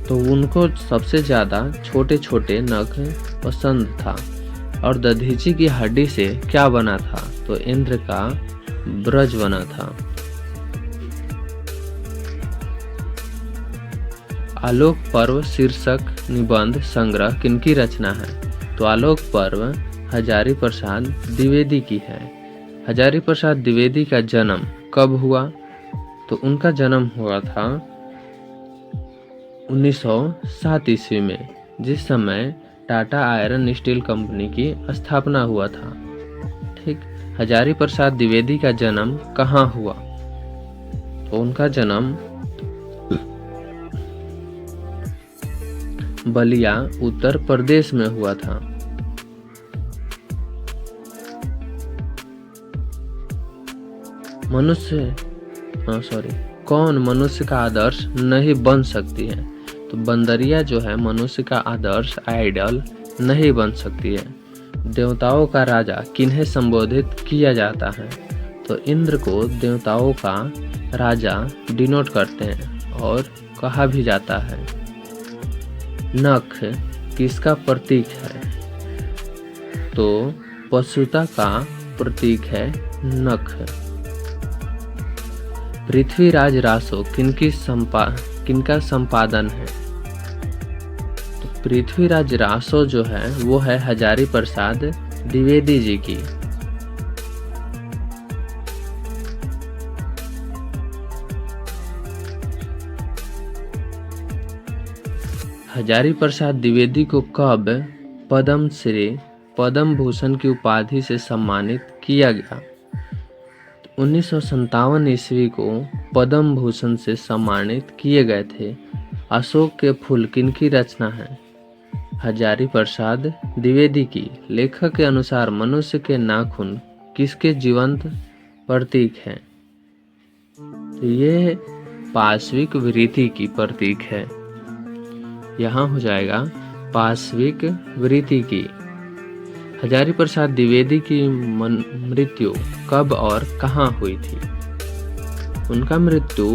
तो उनको सबसे ज़्यादा छोटे छोटे नख पसंद था। और दधीची की हड्डी से क्या बना था? तो इंद्र का ब्रज बना था। आलोक पर्व शीर्षक निबंध संग्रह किनकी रचना है? तो आलोक पर्व हजारी प्रसाद द्विवेदी की है। हजारी प्रसाद द्विवेदी का जन्म कब हुआ? तो उनका जन्म हुआ था 1907 ईस्वी में, जिस समय टाटा आयरन स्टील कंपनी की स्थापना हुआ था। ठीक, हजारी प्रसाद द्विवेदी का जन्म कहाँ हुआ? तो उनका जन्म बलिया उत्तर प्रदेश में हुआ था। कौन मनुष्य का आदर्श नहीं बन सकती है? तो बंदरिया जो है मनुष्य का आदर्श आइडल नहीं बन सकती है। देवताओं का राजा किन्हें संबोधित किया जाता है? तो इंद्र को देवताओं का राजा डिनोट करते हैं और कहा भी जाता है। नख किसका प्रतीक है? तो पशुता का प्रतीक है नख। पृथ्वीराज रासो किनका संपादन है? तो पृथ्वीराज रासो जो है वो है हजारी प्रसाद द्विवेदी जी की। हजारी प्रसाद द्विवेदी को कब पद्म भूषण की उपाधि से सम्मानित किया गया? 1957 ईस्वी को पद्म भूषण से सम्मानित किए गए थे। अशोक के फूल किनकी रचना है? हजारी प्रसाद द्विवेदी की। लेखक के अनुसार मनुष्य के नाखून किसके जीवंत प्रतीक हैं? तो ये पाश्विक वृत्ति की प्रतीक है। यहाँ हो जाएगा पाश्विक वृत्ति की। हजारी प्रसाद द्विवेदी की मृत्यु कब और कहाँ हुई थी? उनका मृत्यु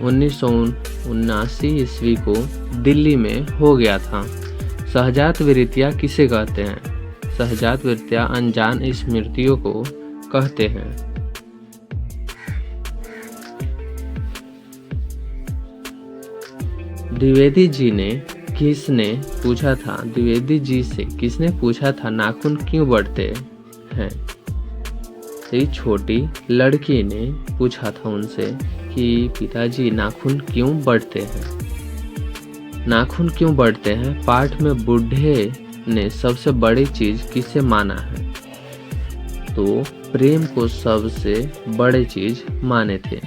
1979 ईस्वी को दिल्ली में हो गया था। सहजात वृत्तियाँ किसे कहते हैं? सहजात वृत्तियाँ अनजान स्मृतियों को कहते हैं। द्विवेदी जी से किसने पूछा था नाखून क्यों बढ़ते हैं? एक छोटी लड़की ने पूछा था उनसे कि पिताजी नाखून क्यों बढ़ते हैं? नाखून क्यों बढ़ते हैं? पाठ में बुढ़े ने सबसे बड़ी चीज किसे माना है? तो प्रेम को सबसे बड़ी चीज माने थे।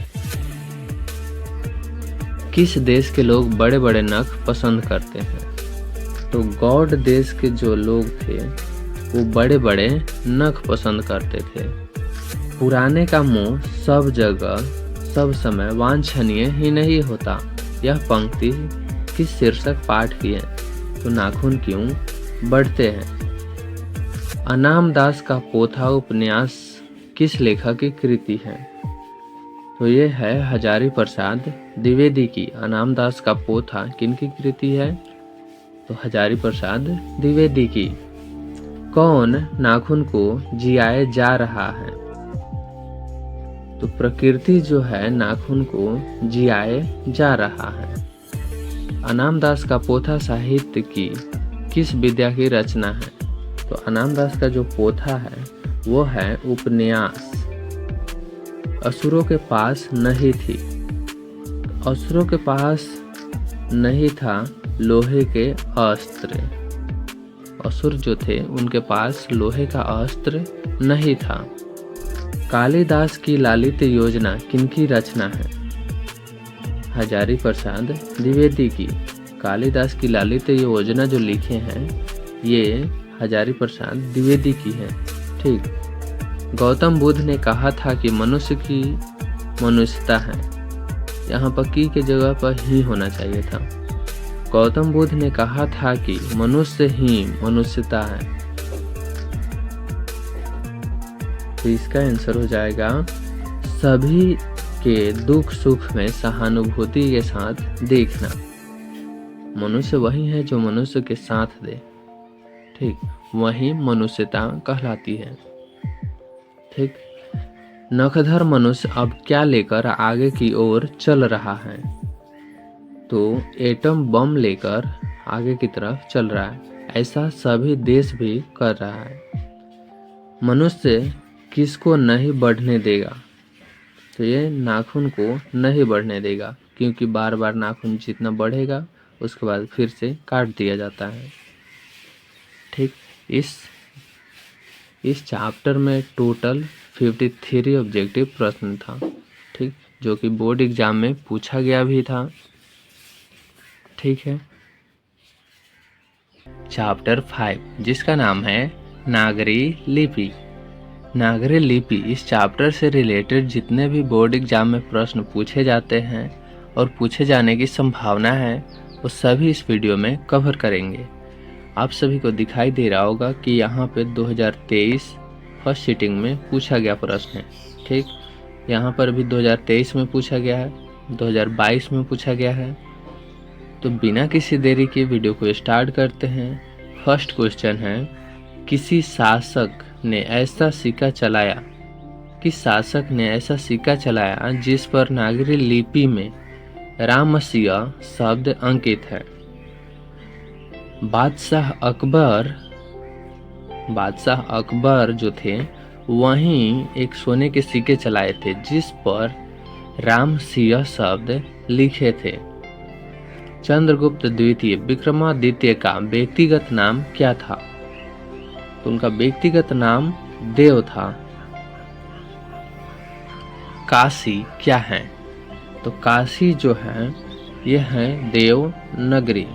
किस देश के लोग बड़े बड़े नख पसंद करते हैं? तो गौड़ देश के जो लोग थे वो बड़े बड़े नख पसंद करते थे। पुराने का मुंह सब जगह सब समय वांछनीय ही नहीं होता। यह पंक्ति किस शीर्षक पाठ की है? तो नाखून क्यों बढ़ते हैं। अनाम दास का पोथा उपन्यास किस लेखक की कृति है? तो ये है हजारी प्रसाद द्विवेदी की। अनाम दास का पोथा किनकी कृति है? तो हजारी प्रसाद द्विवेदी की। कौन नाखून को जियाए जा रहा है? तो प्रकृति जो है नाखून को जियाए जा रहा है। अनाम दास का पोथा साहित्य की किस विद्या की रचना है? तो अनाम दास का जो पोथा है वो है उपन्यास। असुरों के पास नहीं थी। असुरों के पास नहीं था लोहे के अस्त्र। असुर जो थे उनके पास लोहे का अस्त्र नहीं था। कालिदास की लालित योजना किनकी रचना है? हजारी प्रसाद द्विवेदी की। कालिदास की लालित योजना जो लिखे हैं ये हजारी प्रसाद द्विवेदी की है। ठीक। गौतम बुद्ध ने कहा था कि मनुष्य की मनुष्यता है। यहाँ पर की के जगह पर ही होना चाहिए था। गौतम बुद्ध ने कहा था कि मनुष्य ही मनुष्यता है। तो इसका आंसर हो जाएगा सभी के दुख सुख में सहानुभूति के साथ देखना। मनुष्य वही है जो मनुष्य के साथ दे। ठीक, वही मनुष्यता कहलाती है। ठीक। नखधर मनुष्य अब क्या लेकर आगे की ओर चल रहा है? तो एटम बम लेकर आगे की तरफ चल रहा है। ऐसा सभी देश भी कर रहा है। मनुष्य किसको नहीं बढ़ने देगा? तो ये नाखून को नहीं बढ़ने देगा, क्योंकि बार बार नाखून जितना बढ़ेगा उसके बाद फिर से काट दिया जाता है। ठीक। इस चैप्टर में टोटल 53 ऑब्जेक्टिव प्रश्न था। ठीक, जो कि बोर्ड एग्जाम में पूछा गया भी था। ठीक है। चैप्टर 5 जिसका नाम है नागरी लिपि। नागरी लिपि इस चैप्टर से रिलेटेड जितने भी बोर्ड एग्जाम में प्रश्न पूछे जाते हैं और पूछे जाने की संभावना है वो सभी इस वीडियो में कवर करेंगे। आप सभी को दिखाई दे रहा होगा कि यहाँ पे 2023 फर्स्ट सीटिंग में पूछा गया प्रश्न है। ठीक, यहाँ पर भी 2023 में पूछा गया है, 2022 में पूछा गया है। तो बिना किसी देरी के वीडियो को स्टार्ट करते हैं। फर्स्ट क्वेश्चन है, किसी शासक ने ऐसा सिक्का चलाया, किस शासक ने ऐसा सिक्का चलाया जिस पर नागरी लिपि में रामसिया शब्द अंकित है? बादशाह अकबर जो थे वहीं एक सोने के सिक्के चलाए थे जिस पर रामसिया शब्द लिखे थे। चंद्रगुप्त द्वितीय विक्रमादित्य का व्यक्तिगत नाम क्या था? तो उनका व्यक्तिगत नाम देव था। काशी क्या है? तो काशी जो है यह है देव नगरी।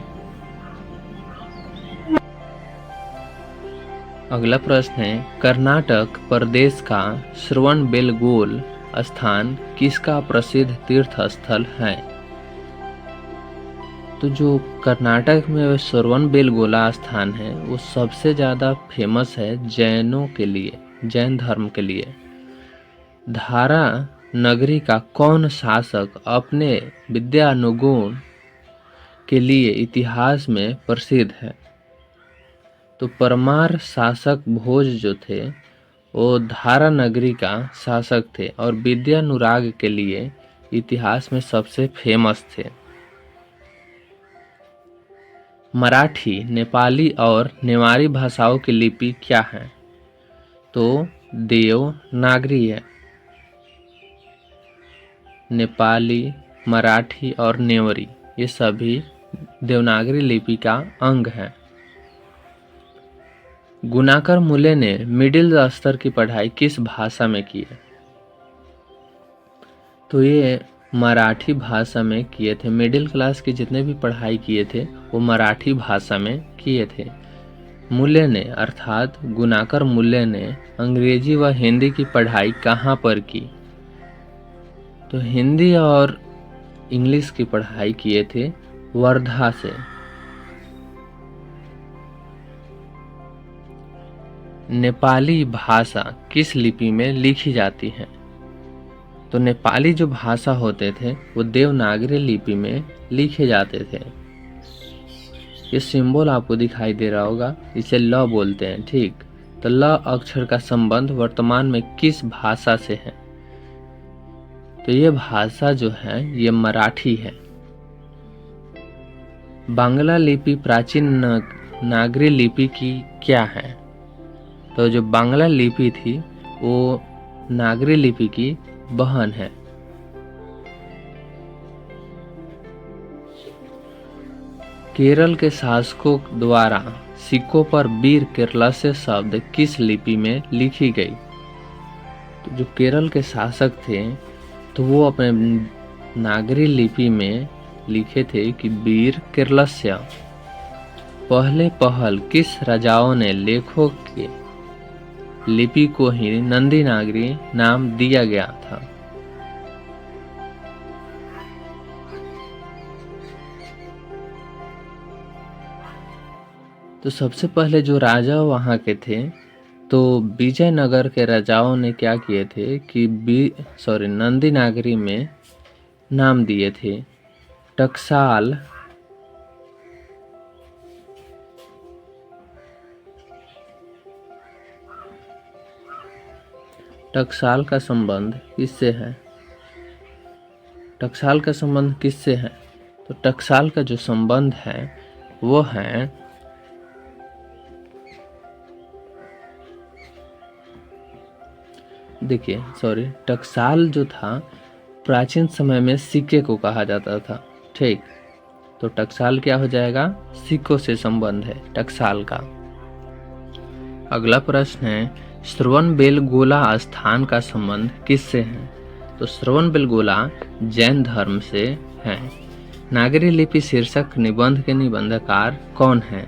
अगला प्रश्न है, कर्नाटक प्रदेश का श्रवणबेलगोला स्थान किसका प्रसिद्ध तीर्थ स्थल है? तो जो कर्नाटक में श्रवणबेलगोला स्थान है वो सबसे ज़्यादा फेमस है जैनों के लिए, जैन धर्म के लिए। धारा नगरी का कौन शासक अपने विद्यानुगुण के लिए इतिहास में प्रसिद्ध है? तो परमार शासक भोज जो थे वो धारा नगरी का शासक थे और विद्यानुराग के लिए इतिहास में सबसे फेमस थे। मराठी, नेपाली और नेवारी भाषाओं की लिपि क्या है? तो देवनागरी है। नेपाली, मराठी और नेवारी ये सभी देवनागरी लिपि का अंग है। गुणाकर मुले ने मिडिल स्तर की पढ़ाई किस भाषा में की है? तो ये मराठी भाषा में किए थे। मिडिल क्लास की जितने भी पढ़ाई किए थे वो मराठी भाषा में किए थे। मुले ने अर्थात गुणाकर मुले ने अंग्रेजी व हिंदी की पढ़ाई कहाँ पर की? तो हिंदी और इंग्लिश की पढ़ाई किए थे वर्धा से। नेपाली भाषा किस लिपि में लिखी जाती है? तो नेपाली जो भाषा होते थे वो देवनागरी लिपि में लिखे जाते थे। ये सिंबल आपको दिखाई दे रहा होगा, इसे ल बोलते हैं, ठीक। तो ल अक्षर का संबंध वर्तमान में किस भाषा से है? तो ये भाषा जो है ये मराठी है। बांग्ला लिपि प्राचीन नागरी लिपि की क्या है? तो जो बांग्ला लिपि थी वो नागरी लिपि की बहन है। केरल के शासकों द्वारा सिक्कों पर वीर केरलस्य शब्द किस लिपि में लिखी गई? तो जो केरल के शासक थे तो वो अपने नागरी लिपि में लिखे थे कि वीर केरलस्य। पहल किस राजाओं ने लेखों के लिपि को ही नंदी नागरी नाम दिया गया था? तो सबसे पहले जो राजा वहां के थे तो विजयनगर के राजाओं ने क्या किए थे कि नंदी नागरी में नाम दिए थे। टकसाल, टकसाल का संबंध किससे है? टकसाल का संबंध किससे है? तो टकसाल का जो संबंध है वो है टकसाल जो था प्राचीन समय में सिक्के को कहा जाता था, ठीक। तो टकसाल क्या हो जाएगा? सिक्कों से संबंध है टकसाल का। अगला प्रश्न है, श्रवणबेलगोला स्थान का संबंध किससे है? तो श्रवणबेलगोला जैन धर्म से है। नागरी लिपि शीर्षक निबंध के निबंधकार कौन है?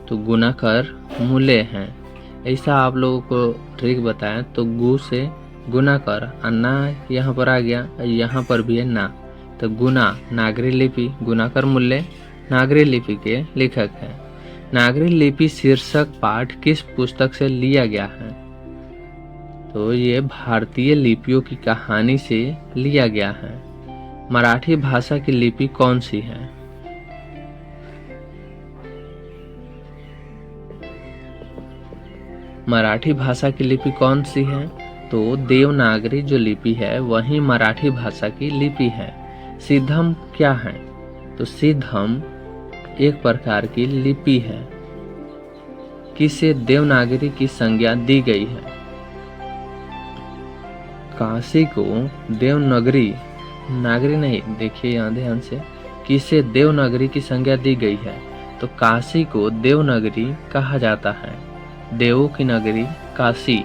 तो गुणाकर मुले हैं। ऐसा आप लोगों को ट्रिक बताया तो गु से गुना कर, अन्ना यहाँ पर आ गया, यहाँ पर भी है ना, तो गुना नागरी लिपि, गुणाकर मुल्ले नागरी लिपि के लेखक हैं। नागरी लिपि शीर्षक पाठ किस पुस्तक से लिया गया है? तो ये भारतीय लिपियों की कहानी से लिया गया है। मराठी भाषा की लिपि कौन सी है? मराठी भाषा की लिपि कौन सी है? तो देवनागरी जो लिपि है वही मराठी भाषा की लिपि है। सिद्धम क्या है? तो सिद्धम एक प्रकार की लिपि है। किसे देवनागरी की संज्ञा दी गई है? काशी को देवनागरी, नागरी नहीं, देखिए यहाँ ध्यान से, किसे देवनागरी की संज्ञा दी गई है? तो काशी को देवनागरी कहा जाता है। देवों की नगरी काशी।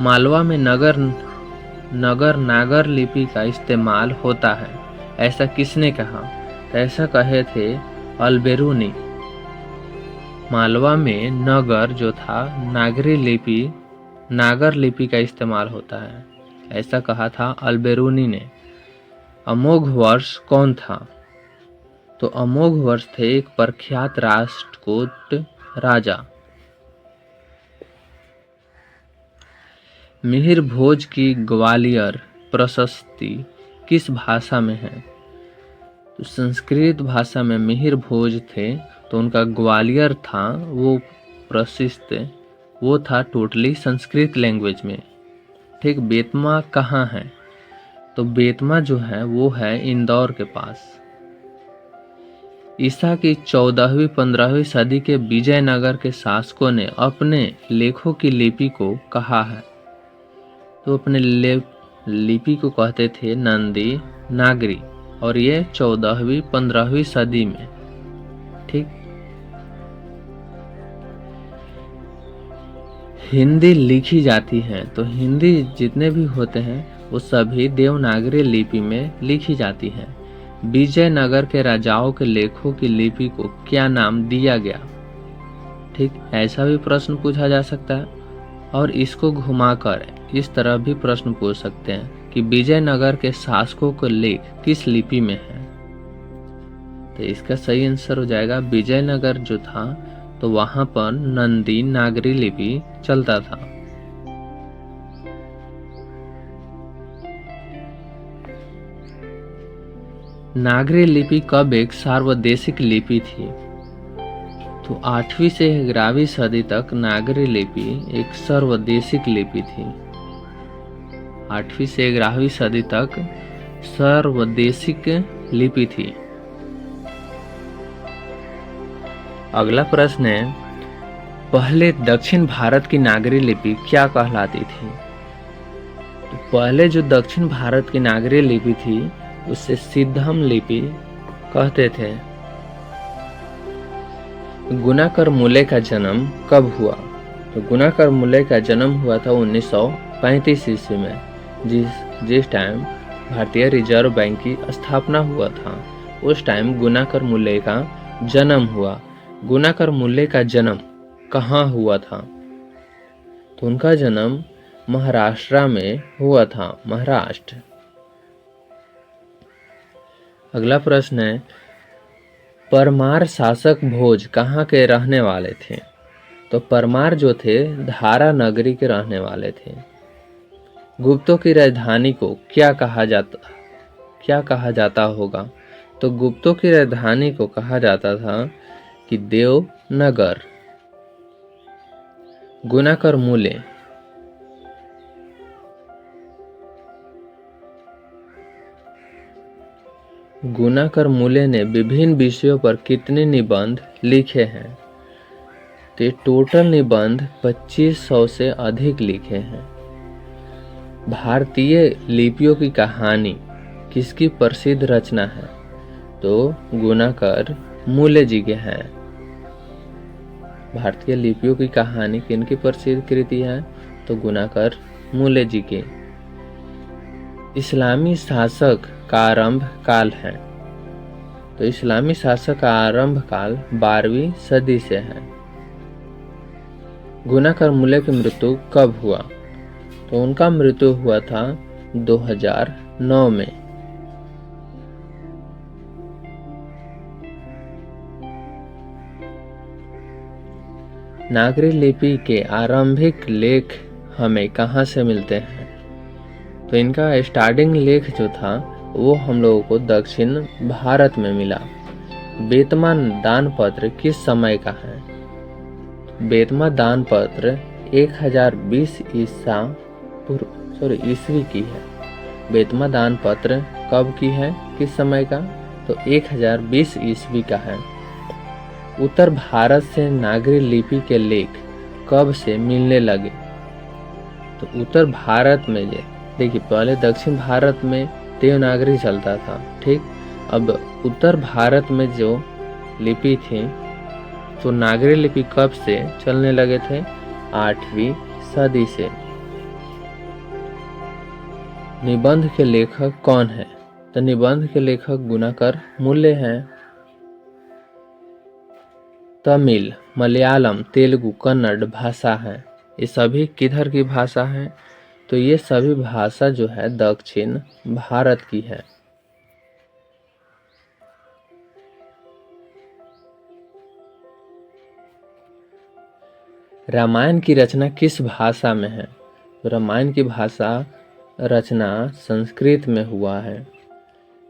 मालवा में नगर नागर लिपि का इस्तेमाल होता है, ऐसा किसने कहा? ऐसा कहे थे अल्बेरूनी। मालवा में नगर जो था नागर लिपि का इस्तेमाल होता है, ऐसा कहा था अल्बेरूनी ने। अमोघ वर्ष कौन था? तो अमोघ वर्ष थे एक प्रख्यात राष्ट्रकूट राजा। मिहिर भोज की ग्वालियर प्रशस्ति किस भाषा में है? तो संस्कृत भाषा में मिहिर भोज थे, तो उनका ग्वालियर था वो प्रसिद्ध, वो था टोटली संस्कृत लैंग्वेज में। ठीक। बेतमा कहाँ है? तो बेतमा जो है वो है इंदौर के पास। ईसा की 14वीं-15वीं सदी के विजयनगर के शासकों ने अपने लेखों की लिपि को कहा है। तो अपने लिपि को कहते थे नंदी नागरी, और ये 14वीं-15वीं सदी में। ठीक। हिंदी लिखी जाती है, तो हिंदी जितने भी होते हैं वो सभी देवनागरी लिपि में लिखी जाती है। विजयनगर के राजाओं के लेखों की लिपि को क्या नाम दिया गया? ठीक, ऐसा भी प्रश्न पूछा जा सकता है। और इसको घुमाकर इस तरह भी प्रश्न पूछ सकते हैं कि विजयनगर के शासकों के लेख किस लिपि में है? तो इसका सही आंसर हो जाएगा विजयनगर जो था तो वहां पर नंदी नागरी लिपि चलता था। नागरी लिपि कब एक सार्वदेशिक लिपि थी? तो 8वीं से 11वीं सदी तक नागरी लिपि एक सर्वदेशिक लिपि थी। 8वीं से 11वीं सदी तक सर्वदेशिक लिपि थी। अगला प्रश्न है, पहले दक्षिण भारत की नागरी लिपि क्या कहलाती थी? तो पहले जो दक्षिण भारत की नागरी लिपि थी उसे सिद्धम लिपि कहते थे। गुणाकर मूले का जन्म कब हुआ? तो गुणाकर मूले का जन्म हुआ था 1935 ईस्वी में, जिस टाइम भारतीय रिजर्व बैंक की स्थापना हुआ था, उस टाइम गुणाकर मूले का जन्म हुआ। गुणाकर मूले का जन्म कहाँ हुआ था? तो उनका जन्म महाराष्ट्र में हुआ था, महाराष्ट्र। अगला प्रश्न है, परमार शासक भोज कहाँ के रहने वाले थे? तो परमार जो थे धारा नगरी के रहने वाले थे। गुप्तों की राजधानी को क्या कहा जाता होगा? तो गुप्तों की राजधानी को कहा जाता था कि देवनगर। गुणाकर मूले गुणाकर मूले ने विभिन्न विषयों पर कितने निबंध लिखे हैं? तो टोटल निबंध 2500 से अधिक लिखे हैं। भारतीय लिपियों की कहानी किसकी प्रसिद्ध रचना है? तो गुणाकर मूले जी के हैं। भारतीय लिपियों की कहानी किनकी प्रसिद्ध कृति है? तो गुणाकर मूले जी की। इस्लामी शासक का आरंभ काल है। तो इस्लामी शासक का आरंभ काल 12वीं सदी से है। गुणाकर मूले की मृत्यु कब हुआ? तो उनका मृत्यु हुआ था 2009 में। नागरी लिपि के आरंभिक लेख हमें कहाँ से मिलते हैं? तो इनका स्टार्टिंग लेख जो था वो हम लोगों को दक्षिण भारत में मिला। बेतमा दान पत्र किस समय का है? बेतमा दान पत्र 1020 ईस्वी की है। बेतमा दान पत्र कब की है, किस समय का? तो 1020 ईस्वी का है। उत्तर भारत से नागरी लिपि के लेख कब से मिलने लगे? तो उत्तर भारत में देखिए, पहले दक्षिण भारत में देवनागरी चलता था, ठीक। अब उत्तर भारत में जो लिपि थी, तो नागरी लिपि कब से चलने लगे थे? 8वीं सदी से। निबंध के लेखक कौन है? तो निबंध के लेखक गुणाकर मूल्य हैं। तमिल, मलयालम, तेलुगु, कन्नड़ भाषा है। ये सभी किधर की भाषा है? तो ये सभी भाषा जो है दक्षिण भारत की है। रामायण की रचना किस भाषा में है? रामायण की भाषा रचना संस्कृत में हुआ है।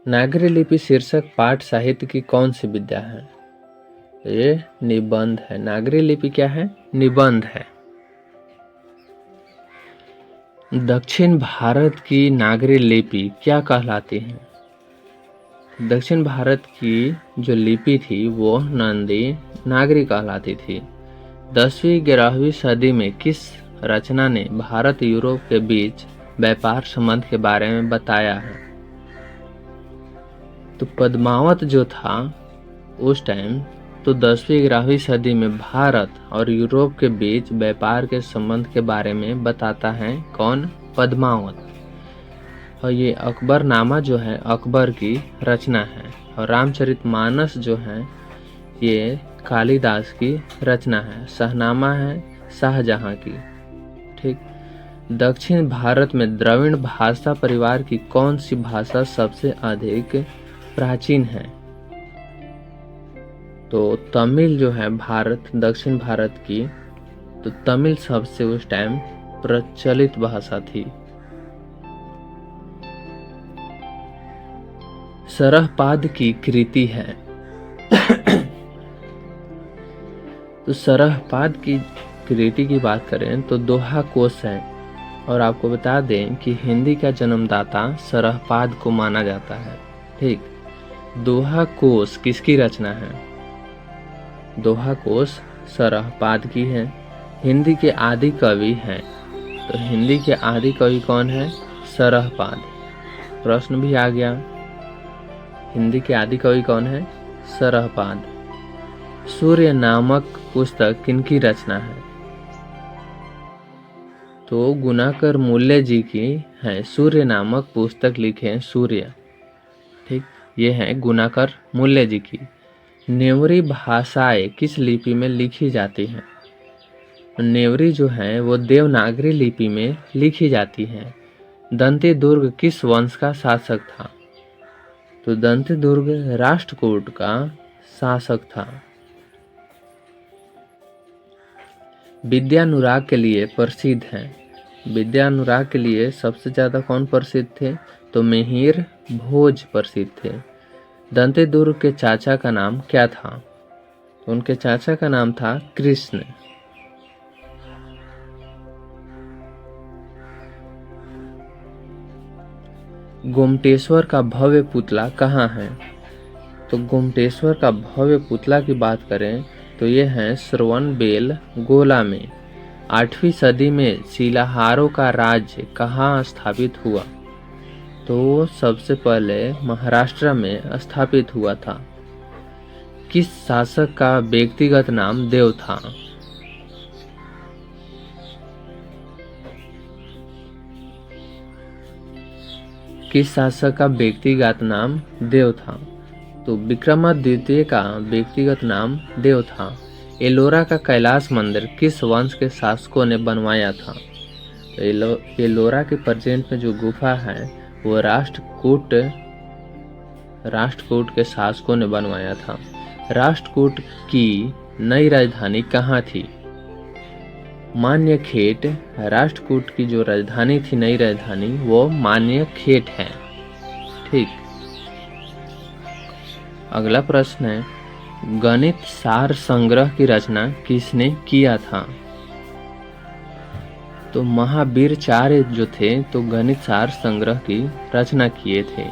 नागरी लिपि शीर्षक पाठ साहित्य की कौन सी विद्या है? ये निबंध है। नागरी लिपि क्या है? निबंध है। दक्षिण भारत की नागरी लिपि क्या कहलाती है? दक्षिण भारत की जो लिपि थी वो नंदी नागरी कहलाती थी। 10वीं-11वीं सदी में किस रचना ने भारत यूरोप के बीच व्यापार संबंध के बारे में बताया है? तो पद्मावत जो था उस टाइम, तो 10वीं-11वीं सदी में भारत और यूरोप के बीच व्यापार के संबंध के बारे में बताता है। कौन? पद्मावत। और ये अकबरनामा जो है अकबर की रचना है। और रामचरितमानस जो है ये कालिदास की रचना है। शहनामा है शाहजहां की, ठीक। दक्षिण भारत में द्रविड़ भाषा परिवार की कौन सी भाषा सबसे अधिक प्राचीन है? तो तमिल जो है दक्षिण भारत की, तो तमिल सबसे उस टाइम प्रचलित भाषा थी। सरहपाद की कृति है। तो सरहपाद की कृति की बात करें तो दोहा कोश है। और आपको बता दें कि हिंदी का जन्मदाता सरहपाद को माना जाता है, ठीक। दोहा कोश किसकी रचना है? दोहा कोश सरहपाद की है। हिंदी के आदि कवि हैं। तो हिंदी के आदि कवि कौन है? सरहपाद। प्रश्न भी आ गया, हिंदी के आदि कवि कौन है? सरहपाद। सूर्य नामक पुस्तक किनकी रचना है? तो गुणाकर मूल्य जी की है। सूर्य नामक पुस्तक लिखे हैं सूर्य, ठीक। ये है गुणाकर मूल्य जी की। नेवरी भाषाएं किस लिपि में लिखी जाती हैं? नेवरी जो है वो देवनागरी लिपि में लिखी जाती है। दंती दुर्ग किस वंश का शासक था? तो दंती दुर्ग राष्ट्रकूट का शासक था। विद्यानुराग के लिए प्रसिद्ध है। विद्यानुराग के लिए सबसे ज्यादा कौन प्रसिद्ध थे? तो मिहिर भोज प्रसिद्ध थे। दंती दुर्ग के चाचा का नाम क्या था? तो उनके चाचा का नाम था कृष्ण। गोमटेश्वर का भव्य पुतला कहाँ है? तो गोमटेश्वर का भव्य पुतला की बात करें तो ये है श्रवणबेल गोला में। 8वीं सदी में शिलाहारों का राज्य कहाँ स्थापित हुआ? तो सबसे पहले महाराष्ट्र में स्थापित हुआ था। किस शासक का व्यक्तिगत नाम देव था? किस शासक का व्यक्तिगत नाम देव था? तो विक्रमादित्य का व्यक्तिगत नाम देव था। एलोरा का कैलाश मंदिर किस वंश के शासकों ने बनवाया था? तो एलोरा के प्रेजेंट में जो गुफा है वो राष्ट्रकूट के शासकों ने बनवाया था। राष्ट्रकूट की नई राजधानी कहाँ थी? मान्यखेट राष्ट्रकूट की जो राजधानी थी, नई राजधानी, वो मान्यखेट है। ठीक। अगला प्रश्न है, गणित सार संग्रह की रचना किसने किया था? तो महावीराचार्य जो थे तो गणित सार संग्रह की रचना किए थे।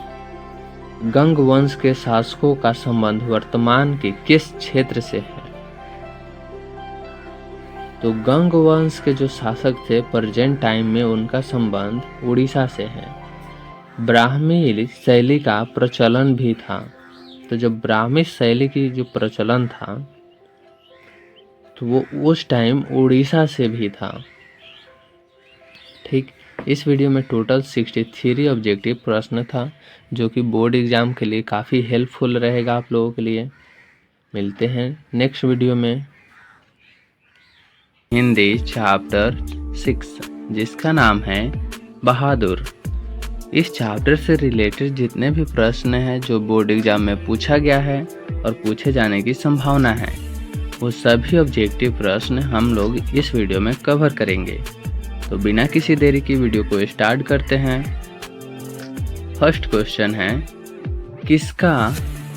गंग वंश के शासकों का संबंध वर्तमान के किस क्षेत्र से है? तो गंग वंश के जो शासक थे प्रेजेंट टाइम में उनका संबंध उड़ीसा से है। ब्राह्मी शैली का प्रचलन भी था। तो जब ब्राह्मी शैली की जो प्रचलन था तो वो उस टाइम उड़ीसा से भी था। ठीक। इस वीडियो में टोटल 63 ऑब्जेक्टिव प्रश्न था, जो कि बोर्ड एग्जाम के लिए काफ़ी हेल्पफुल रहेगा आप लोगों के लिए। मिलते हैं नेक्स्ट वीडियो में। हिंदी चैप्टर 6, जिसका नाम है बहादुर। इस चैप्टर से रिलेटेड जितने भी प्रश्न हैं जो बोर्ड एग्जाम में पूछा गया है और पूछे जाने की संभावना है, वो सभी ऑब्जेक्टिव प्रश्न हम लोग इस वीडियो में कवर करेंगे। तो बिना किसी देरी की वीडियो को स्टार्ट करते हैं। फर्स्ट क्वेश्चन है, किसका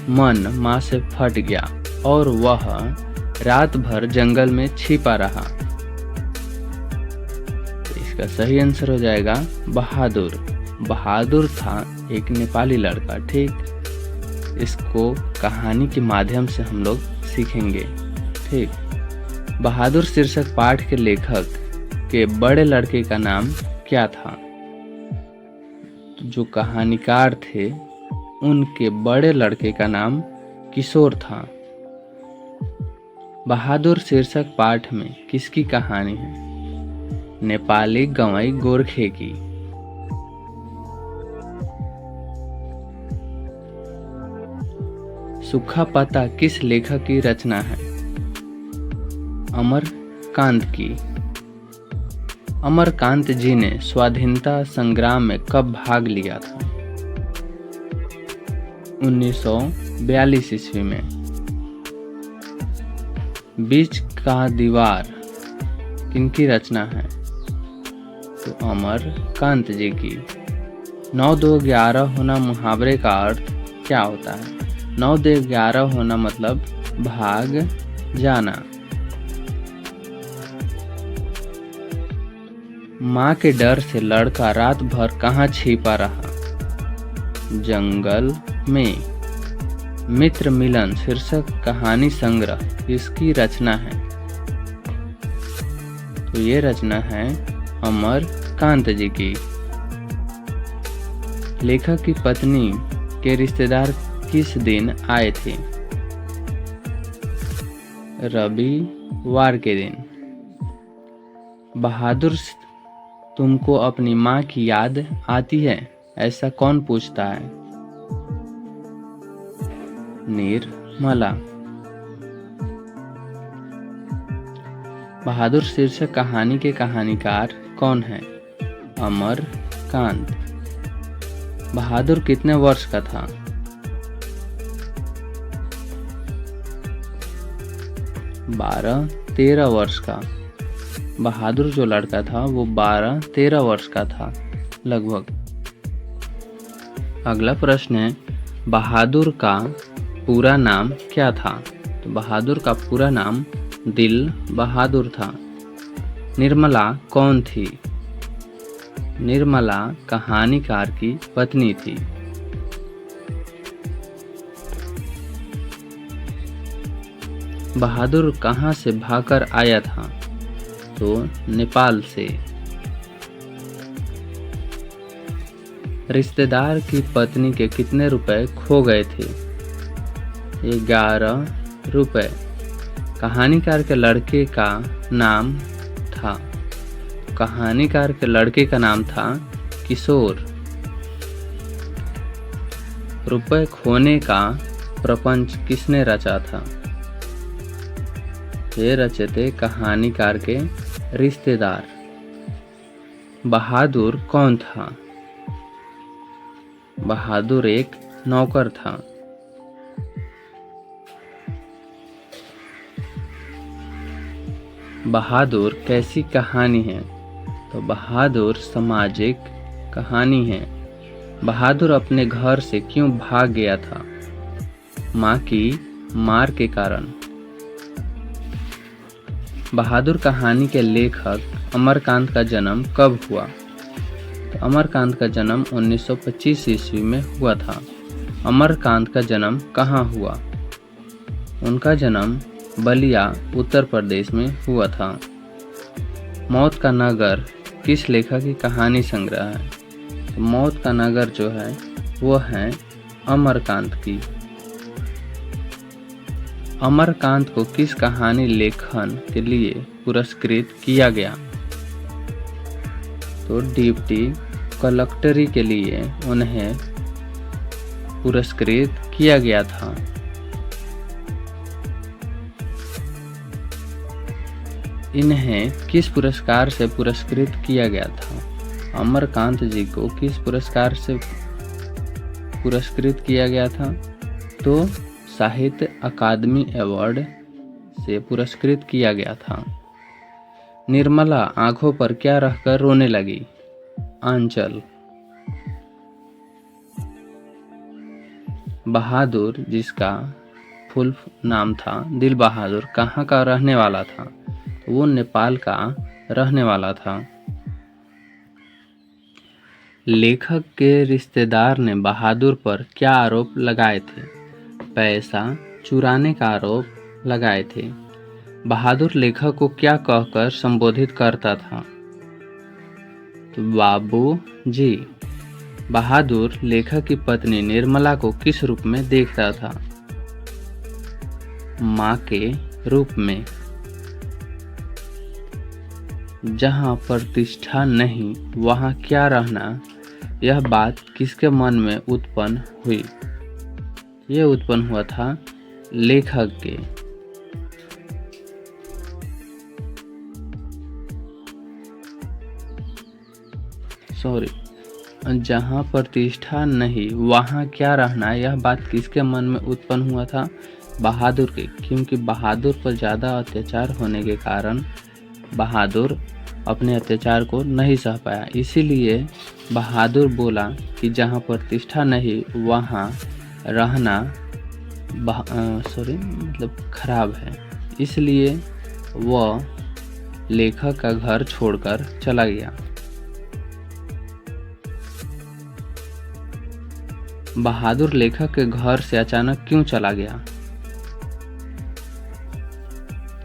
मन मां से फट गया और वह रात भर जंगल में छिपा रहा? तो इसका सही आंसर हो जाएगा बहादुर। बहादुर था एक नेपाली लड़का। ठीक। इसको कहानी के माध्यम से हम लोग सीखेंगे। ठीक। बहादुर शीर्षक पाठ के लेखक के बड़े लड़के का नाम क्या था? जो कहानीकार थे उनके बड़े लड़के का नाम किशोर था। बहादुर शीर्षक पाठ में किसकी कहानी है? नेपाली गंवाई गोरखे की। सूखा पत्ता किस लेखक की रचना है? अमरकांत की। अमरकांत जी ने स्वाधीनता संग्राम में कब भाग लिया था? 1942 ईस्वी में। बीच का दीवार किनकी रचना है? तो अमरकांत जी की। 9 2 11 होना मुहावरे का अर्थ क्या होता है? 9 2 11 होना मतलब भाग जाना। माँ के डर से लड़का रात भर कहाँ छिपा रहा? जंगल में। मित्र मिलन शीर्षक कहानी संग्रह किसकी रचना है? तो ये रचना है अमरकांत जी की। लेखक की पत्नी के रिश्तेदार किस दिन आए थे? रविवार के दिन। बहादुर तुमको अपनी माँ की याद आती है, ऐसा कौन पूछता है? निर्मला। बहादुर शीर्षक कहानी के कहानीकार कौन है? अमरकांत। बहादुर कितने वर्ष का था? 12-13 वर्ष का। बहादुर जो लड़का था वो 12-13 वर्ष का था लगभग। अगला प्रश्न है, बहादुर का पूरा नाम क्या था? तो बहादुर का पूरा नाम दिल बहादुर था। निर्मला कौन थी? निर्मला कहानीकार की पत्नी थी। बहादुर कहाँ से भागकर आया था? तो नेपाल से। रिश्तेदार की पत्नी के कितने रुपए खो गए थे? 11 रुपए। कहानीकार के लड़के का नाम था? कहानीकार के लड़के का नाम था किशोर। रुपए खोने का प्रपंच किसने रचा था? ये रचे थे कहानीकार के रिश्तेदार। बहादुर कौन था? बहादुर एक नौकर था। बहादुर कैसी कहानी है? तो बहादुर सामाजिक कहानी है। बहादुर अपने घर से क्यों भाग गया था? माँ की मार के कारण। बहादुर कहानी के लेखक अमरकांत का जन्म कब हुआ? तो अमरकांत का जन्म 1925 ईस्वी में हुआ था। अमरकांत का जन्म कहाँ हुआ? उनका जन्म बलिया उत्तर प्रदेश में हुआ था। मौत का नगर किस लेखक की कहानी संग्रह है? तो मौत का नगर जो है वो है अमरकांत की। अमरकांत को किस कहानी लेखन के लिए पुरस्कृत किया गया? तो डिप्टी कलेक्टरी के लिए उन्हें पुरस्कृत किया गया था। इन्हें किस पुरस्कार से पुरस्कृत किया गया था? अमरकांत जी को किस पुरस्कार से पुरस्कृत किया गया था? तो साहित्य अकादमी अवार्ड से पुरस्कृत किया गया था। निर्मला आंखों पर क्या रखकर रोने लगी? आंचल। बहादुर, जिसका फुल नाम था दिल बहादुर, कहाँ का रहने वाला था? वो नेपाल का रहने वाला था। लेखक के रिश्तेदार ने बहादुर पर क्या आरोप लगाए थे? पैसा चुराने का आरोप लगाए थे। बहादुर लेखक को क्या कहकर संबोधित करता था? तो बाबू जी। बहादुर लेखक की पत्नी निर्मला को किस रूप में देखता था? माँ के रूप में। जहाँ प्रतिष्ठा नहीं वहाँ क्या रहना, यह बात किसके मन में उत्पन्न हुई? यह उत्पन्न हुआ था लेखक के। जहाँ प्रतिष्ठा नहीं वहाँ क्या रहना, यह बात किसके मन में उत्पन्न हुआ था? बहादुर के, क्योंकि बहादुर पर ज़्यादा अत्याचार होने के कारण बहादुर अपने अत्याचार को नहीं सह पाया। इसीलिए बहादुर बोला कि जहाँ प्रतिष्ठा नहीं वहाँ रहना खराब है। इसलिए वह लेखक का घर छोड़कर चला गया। बहादुर लेखक के घर से अचानक क्यों चला गया?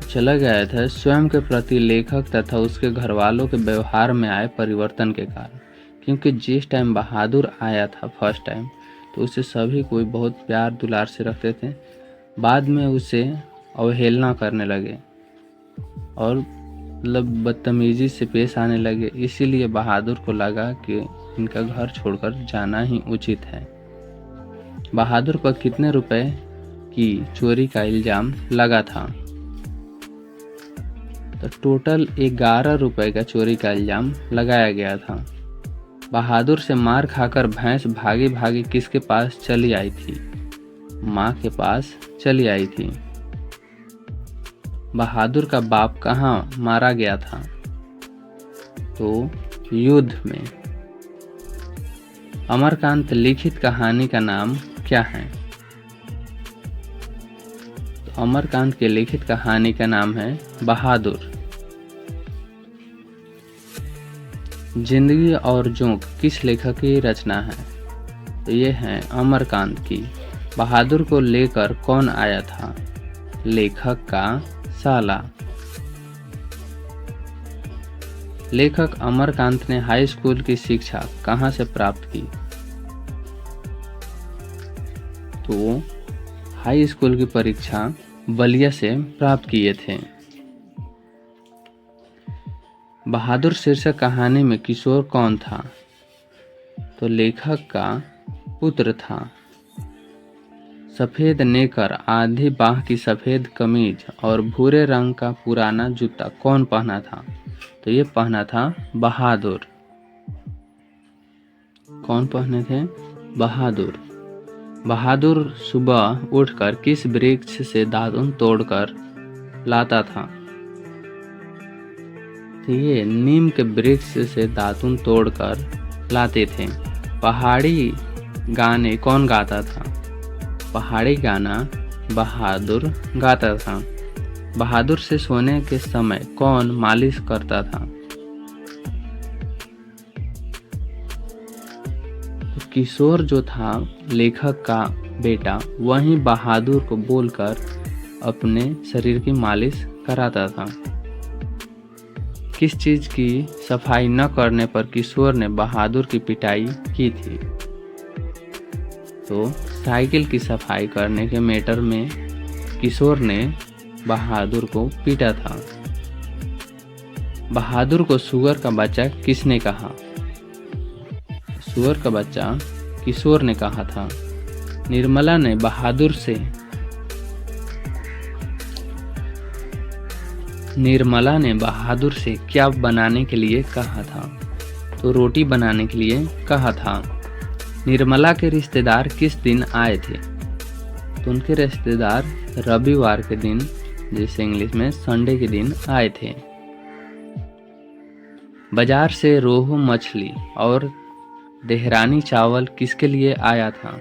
चला गया था स्वयं के प्रति लेखक तथा उसके घर वालों के व्यवहार में आए परिवर्तन के कारण। क्योंकि जिस टाइम बहादुर आया था फर्स्ट टाइम, तो उसे सभी कोई बहुत प्यार दुलार से रखते थे। बाद में उसे अवहेलना करने लगे और बदतमीजी से पेश आने लगे। इसीलिए बहादुर को लगा कि इनका घर छोड़कर जाना ही उचित है। बहादुर पर कितने रुपए की चोरी का इल्जाम लगा था? तो टोटल 11 रुपए का चोरी का इल्जाम लगाया गया था। बहादुर से मार खाकर भैंस भागी भागी किसके पास चली आई थी? माँ के पास चली आई थी। बहादुर का बाप कहाँ मारा गया था? तो युद्ध में। अमरकांत लिखित कहानी का नाम क्या है? तो अमरकांत के लिखित कहानी का नाम है बहादुर। जिंदगी और जोंक किस लेखक की रचना है? तो ये है अमरकांत की। बहादुर को लेकर कौन आया था? लेखक का साला। लेखक अमरकांत ने हाई स्कूल की शिक्षा कहाँ से प्राप्त की? तो हाई स्कूल की परीक्षा बलिया से प्राप्त किए थे। बहादुर शीर्षक कहानी में किशोर कौन था? तो लेखक का पुत्र था। सफ़ेद नेकर, आधी बाह की सफ़ेद कमीज और भूरे रंग का पुराना जूता कौन पहना था? तो ये पहना था बहादुर। कौन पहने थे? बहादुर। बहादुर सुबह उठकर किस वृक्ष से दातुन तोड़कर लाता था? ये नीम के वृक्ष से दातुन तोड़कर लाते थे। पहाड़ी गाने कौन गाता था? पहाड़ी गाना बहादुर गाता था। बहादुर से सोने के समय कौन मालिश करता था? तो किशोर जो था लेखक का बेटा, वही बहादुर को बोलकर अपने शरीर की मालिश कराता था। किस चीज की सफाई न करने पर किशोर ने बहादुर की पिटाई की थी? तो साइकिल की सफाई करने के मैटर में किशोर ने बहादुर को पीटा था। बहादुर को सुअर का बच्चा किसने कहा? सुअर का बच्चा किशोर ने कहा था। निर्मला ने बहादुर से क्या बनाने के लिए कहा था? तो रोटी बनाने के लिए कहा था। निर्मला के रिश्तेदार किस दिन आए थे? तो उनके रिश्तेदार रविवार के दिन, जिसे इंग्लिश में संडे के दिन आए थे। बाजार से रोहू मछली और देहरानी चावल किसके लिए आया था?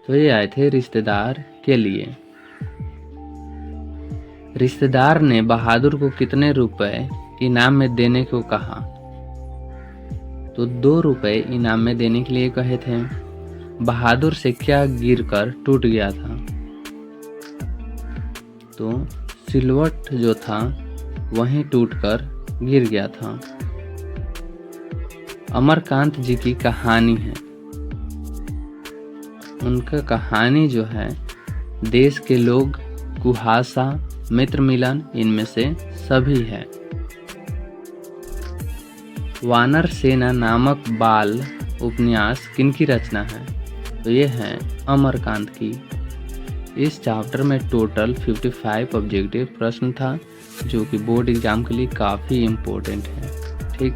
तो ये आए थे रिश्तेदार के लिए। रिश्तेदार ने बहादुर को कितने रुपए इनाम में देने को कहा? तो 2 रुपए इनाम में देने के लिए कहे थे। बहादुर से क्या गिरकर टूट गया था? तो सिलवट जो था वहीं टूटकर गिर गया था। अमरकांत जी की कहानी है। उनका कहानी जो है देश के लोग, कुहासा, मित्र मिलन, इनमें से सभी है। वानर सेना नामक बाल उपन्यास किनकी रचना है? तो ये है अमरकांत की। इस चैप्टर में टोटल 55 ऑब्जेक्टिव प्रश्न था, जो कि बोर्ड एग्जाम के लिए काफ़ी इम्पोर्टेंट है। ठीक।